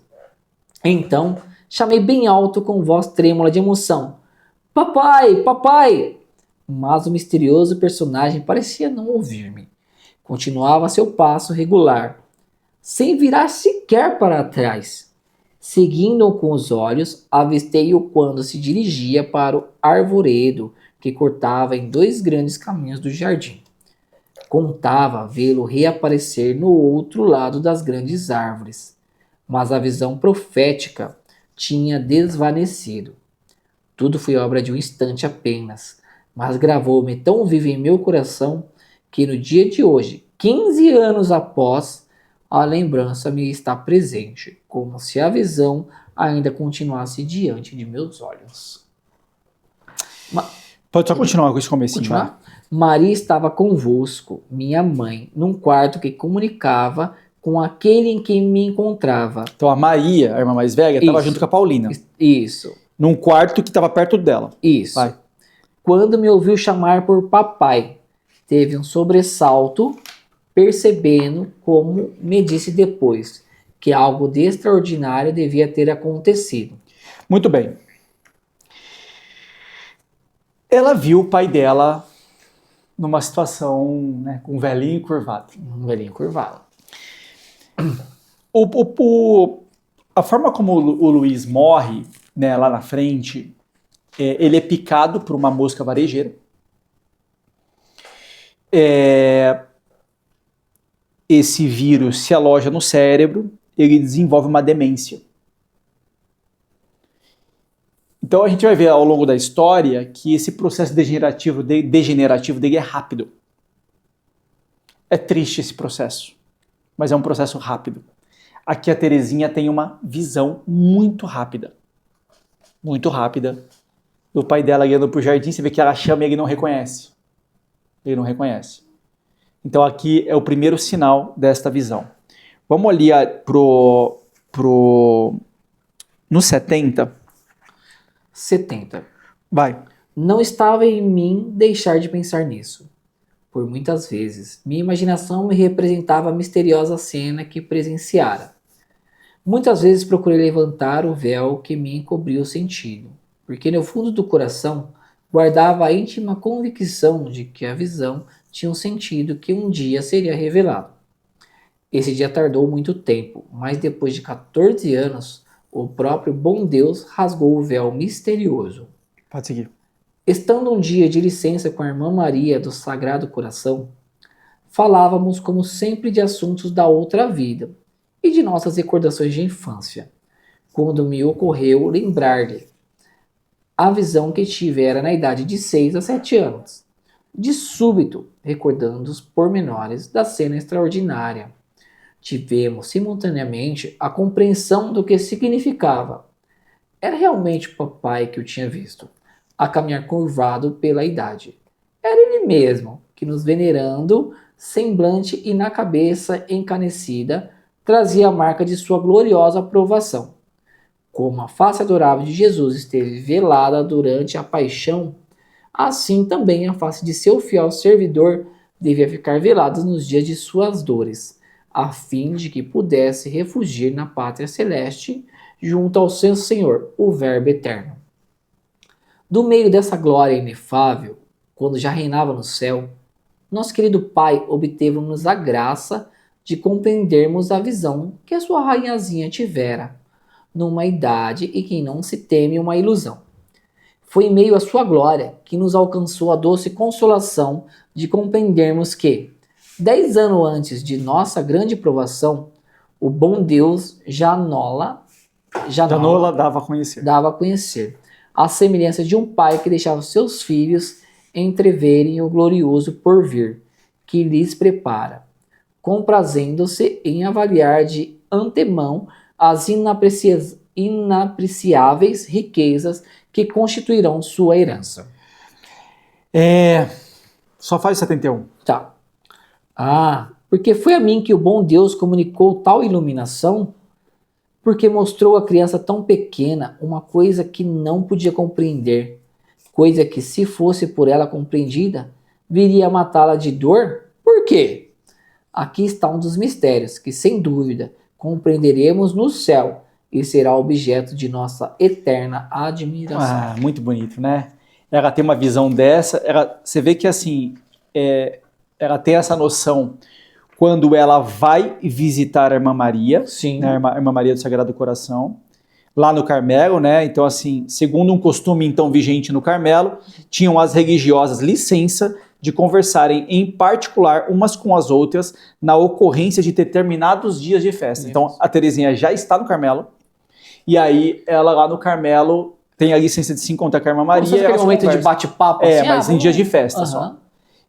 Então, chamei bem alto com voz trêmula de emoção: "Papai, papai!" Mas o misterioso personagem parecia não ouvir-me. Continuava seu passo regular, sem virar sequer para trás. Seguindo-o com os olhos, avistei-o quando se dirigia para o arvoredo que cortava em 2 grandes caminhos do jardim. Contava vê-lo reaparecer no outro lado das grandes árvores, mas a visão profética tinha desvanecido. Tudo foi obra de um instante apenas, mas gravou-me tão vivo em meu coração que no dia de hoje, 15 anos após, a lembrança me está presente, como se a visão ainda continuasse diante de meus olhos. Pode só continuar com esse comecinho. Continuar? Maria estava convosco, minha mãe, num quarto que comunicava com aquele em que me encontrava. Então a Maria, a irmã mais velha, estava junto com a Paulina. Isso. Num quarto que estava perto dela. Isso. Vai. Quando me ouviu chamar por papai, teve um sobressalto, percebendo, como me disse depois, que algo de extraordinário devia ter acontecido. Muito bem. Ela viu o pai dela numa situação, né, com um velhinho curvado. Um velhinho curvado. A forma como o Luiz morre, né, lá na frente, ele é picado por uma mosca varejeira. Esse vírus se aloja no cérebro, ele desenvolve uma demência. Então a gente vai ver ao longo da história que esse processo degenerativo dele é rápido. É triste esse processo, mas é um processo rápido. Aqui a Terezinha tem uma visão muito rápida do pai dela guiando pro jardim. Você vê que ela chama e ele não reconhece. Então aqui é o primeiro sinal desta visão. Vamos ali no 70. 70. Vai. Não estava em mim deixar de pensar nisso. Por muitas vezes, minha imaginação me representava a misteriosa cena que presenciara. Muitas vezes procurei levantar o véu que me encobriu o sentido, porque no fundo do coração guardava a íntima convicção de que a visão tinha um sentido que um dia seria revelado. Esse dia tardou muito tempo, mas depois de 14 anos, o próprio bom Deus rasgou o véu misterioso. Pode seguir. Estando um dia de licença com a irmã Maria do Sagrado Coração, falávamos como sempre de assuntos da outra vida e de nossas recordações de infância, quando me ocorreu lembrar-lhe a visão que tivera na idade de 6 a 7 anos. De súbito, recordando os pormenores da cena extraordinária, tivemos simultaneamente a compreensão do que significava. Era realmente o papai que o tinha visto, a caminhar curvado pela idade. Era ele mesmo, que nos venerando, semblante e na cabeça encanecida, trazia a marca de sua gloriosa aprovação. Como a face adorável de Jesus esteve velada durante a paixão, assim também a face de seu fiel servidor devia ficar velada nos dias de suas dores, a fim de que pudesse refugiar na pátria celeste, junto ao seu Senhor, o Verbo eterno. Do meio dessa glória inefável, quando já reinava no céu, nosso querido Pai obteve-nos a graça de compreendermos a visão que a sua rainhazinha tivera, numa idade em que não se teme uma ilusão. Foi em meio à sua glória que nos alcançou a doce consolação de compreendermos que, 10 anos antes de nossa grande provação, o bom Deus Janola dava a conhecer. A semelhança de um pai que deixava seus filhos entreverem o glorioso porvir, que lhes prepara, comprazendo-se em avaliar de antemão as inapreciáveis riquezas que constituirão sua herança. Só faz 71. Tá. Porque foi a mim que o bom Deus comunicou tal iluminação, porque mostrou à criança tão pequena uma coisa que não podia compreender, coisa que, se fosse por ela compreendida, viria a matá-la de dor. Por quê? Aqui está um dos mistérios que, sem dúvida, compreenderemos no céu e será objeto de nossa eterna admiração. Muito bonito, né? Ela tem uma visão dessa, você vê que assim, ela tem essa noção quando ela vai visitar a Irmã Maria, Sim. Né, a Irmã Maria do Sagrado Coração, lá no Carmelo, né? Então, assim, segundo um costume então vigente no Carmelo, tinham as religiosas licença de conversarem em particular umas com as outras na ocorrência de determinados dias de festa. Então, a Terezinha já está no Carmelo, e aí ela lá no Carmelo tem a licença de se encontrar com a Irmã Maria. Aquele momento de bate-papo. Mas em dias de festa só.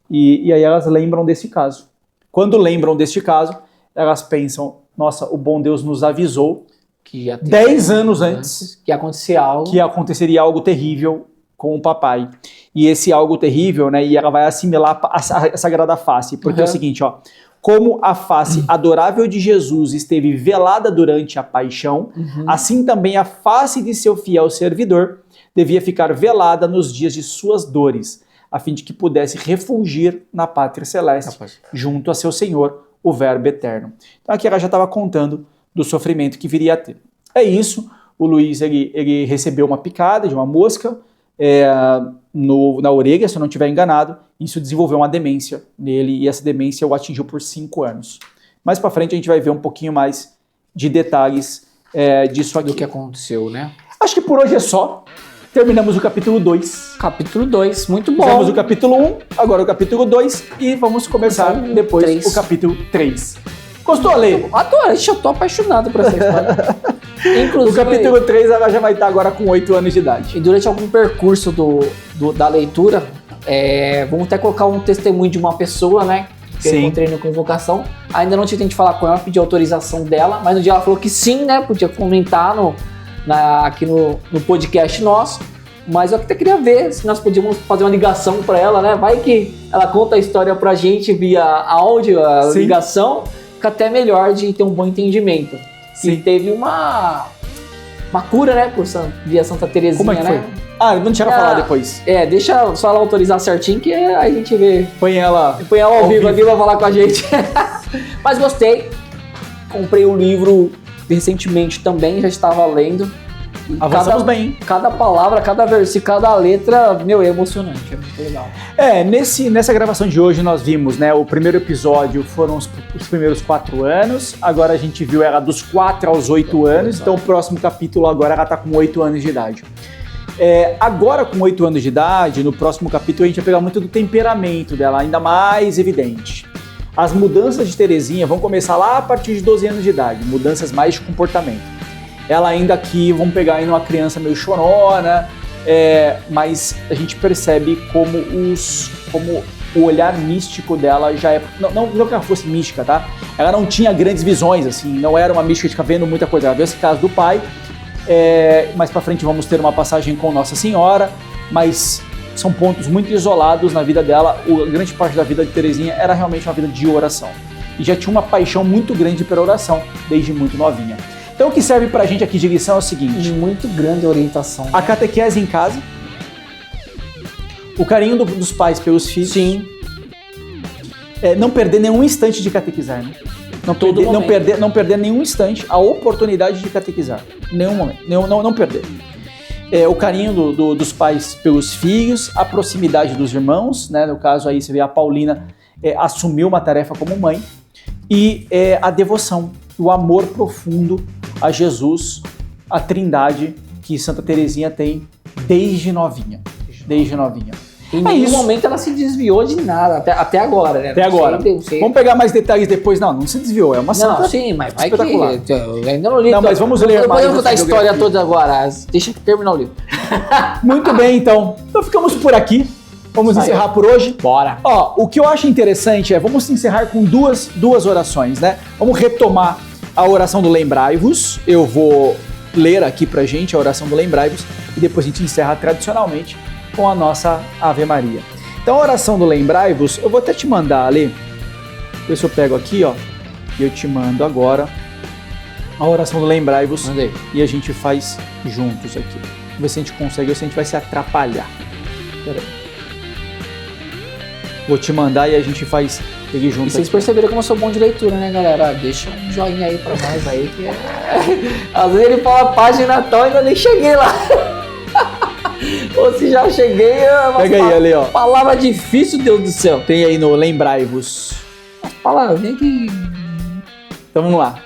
E aí elas lembram desse caso. Quando lembram deste caso, elas pensam, nossa, o bom Deus nos avisou que 10 anos antes que aconteceria algo terrível com o papai. E esse algo terrível, né, e ela vai assimilar a Sagrada Face, porque é o seguinte, ó, como a face adorável de Jesus esteve velada durante a paixão, assim também a face de seu fiel servidor devia ficar velada nos dias de suas dores, a fim de que pudesse refulgir na pátria celeste, junto a seu Senhor, o Verbo eterno. Então aqui ela já estava contando do sofrimento que viria a ter. É isso, o Luiz ele recebeu uma picada de uma mosca na orelha, se eu não estiver enganado, isso desenvolveu uma demência nele, e essa demência o atingiu por 5 anos. Mais para frente a gente vai ver um pouquinho mais de detalhes disso aqui. Do que aconteceu, né? Acho que por hoje é só. Terminamos o capítulo 2. Capítulo 2, muito bom. Fizemos o capítulo 1, agora o capítulo 2 e vamos começar depois o capítulo 3. Gostou, Ale? Adoro, eu tô apaixonado por essa história. Inclusive, o capítulo 3 ela já vai estar agora com 8 anos de idade. E durante algum percurso da leitura, vamos até colocar um testemunho de uma pessoa, né? Que eu encontrei na convocação. Ainda não tive tempo de falar com ela, pedir autorização dela, mas no dia ela falou que sim, né? Podia comentar aqui no podcast nosso. Mas eu até queria ver se nós podíamos fazer uma ligação para ela, né? Vai que ela conta a história pra gente via áudio, a Sim. ligação, fica até melhor de ter um bom entendimento. Sim. E teve uma cura, né, via Santa Terezinha, Como é que foi? né? Não tinha pra falar depois. Deixa só ela autorizar certinho que aí a gente vê. Põe ela Ao vivo aqui pra falar com a gente. Mas gostei. Comprei o livro recentemente também, já estava lendo. E Avançamos bem, hein? Cada palavra, cada versículo, cada letra, é emocionante, é muito legal. Nessa gravação de hoje nós vimos, né, o primeiro episódio foram os primeiros 4 anos, agora a gente viu ela dos 4 aos 8 anos, então o próximo capítulo agora ela tá com 8 anos de idade. Agora com 8 anos de idade, no próximo capítulo a gente vai pegar muito do temperamento dela, ainda mais evidente. As mudanças de Terezinha vão começar lá a partir de 12 anos de idade, mudanças mais de comportamento. Ela ainda aqui, vamos pegar ainda uma criança meio chorona, mas a gente percebe como o olhar místico dela já é... Não que ela fosse mística, tá? Ela não tinha grandes visões, assim, não era uma mística de ficar vendo muita coisa. Ela viu esse caso do pai, mais pra frente vamos ter uma passagem com Nossa Senhora, mas são pontos muito isolados na vida dela. A grande parte da vida de Terezinha era realmente uma vida de oração. E já tinha uma paixão muito grande pela oração, desde muito novinha. Então o que serve pra gente aqui de lição é o seguinte. Muito grande a orientação. A catequese em casa, o carinho dos pais pelos filhos. Sim. Não perder nenhum instante de catequizar, né? Não perder nenhum instante a oportunidade de catequizar. Nenhum momento. Não perder. O carinho dos pais pelos filhos, a proximidade dos irmãos, né? No caso aí você vê a Paulina assumiu uma tarefa como mãe, e a devoção, o amor profundo a Jesus, a Trindade que Santa Terezinha tem desde novinha. Em nenhum momento ela se desviou de nada, até agora, né? Até agora. Vamos pegar mais detalhes depois. Não se desviou, é uma santa. Não, sim, mas vai espetacular. que... Eu ainda não li. Não, mas vamos ler mais. Podemos contar a história toda agora, deixa eu terminar o livro. Muito bem, então. Então ficamos por aqui. Vamos encerrar por hoje. Bora. O que eu acho interessante vamos encerrar com duas orações, né? Vamos retomar a oração do Lembrai-vos. Eu vou ler aqui pra gente a oração do Lembrai-vos e depois a gente encerra tradicionalmente com a nossa Ave Maria. Então a oração do Lembrai-vos, eu vou até te mandar ali, ver se eu pego aqui, e eu te mando agora a oração do Lembrai-vos. Mandei. E a gente faz juntos aqui. Vamos ver se a gente consegue ou se a gente vai se atrapalhar. Pera aí. Vou te mandar e a gente faz ele junto. E vocês perceberam como eu sou bom de leitura, né, galera? Deixa um joinha aí pra nós aí, que às vezes ele fala página tal e ainda nem cheguei lá. Ou se já cheguei, pega aí, ali, ó. Palavra difícil, Deus do céu. Tem aí no Lembrai-vos. Palavra, vem aqui. Então vamos lá.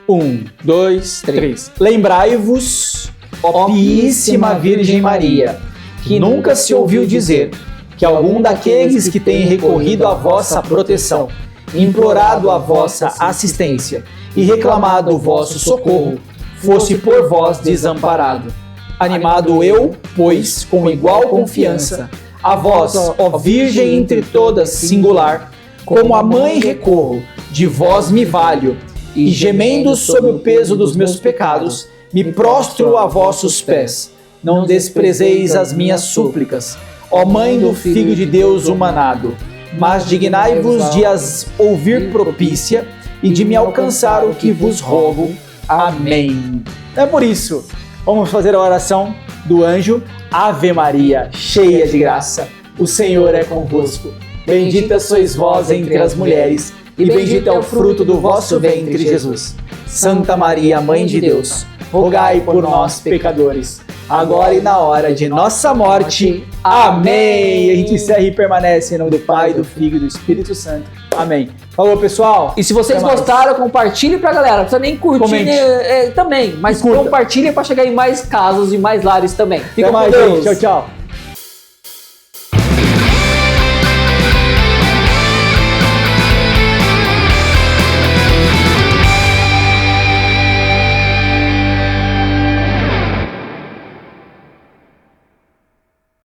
1, 2, 3. Lembrai-vos, ó Piíssima Virgem Maria, que nunca se ouviu dizer que algum daqueles que têm recorrido à vossa proteção, implorado a vossa assistência e reclamado o vosso socorro, fosse por vós desamparado. Animado eu, pois, com igual confiança, a vós, ó Virgem entre todas singular, como a mãe recorro, de vós me valho, e gemendo sob o peso dos meus pecados, me prostro a vossos pés. Não desprezeis as minhas súplicas, ó Mãe do Filho de Deus humanado, mas dignai-vos de as ouvir propícia e de me alcançar o que vos rogo. Amém. É por isso, vamos fazer a oração do anjo. Ave Maria, cheia de graça, o Senhor é convosco. Bendita sois vós entre as mulheres, e bendito é o fruto do vosso ventre, Jesus. Santa Maria, Mãe de Deus, rogai por nós, pecadores, agora e na hora de nossa morte. Amém. A gente encerra e permanece em nome do Pai, do Filho e do Espírito Santo. Amém. Falou, pessoal. E se vocês gostaram, compartilhe pra galera. Não precisa nem curtir também, mas compartilhe pra chegar em mais casos e mais lares também. Fica com Deus. Gente. Tchau, tchau.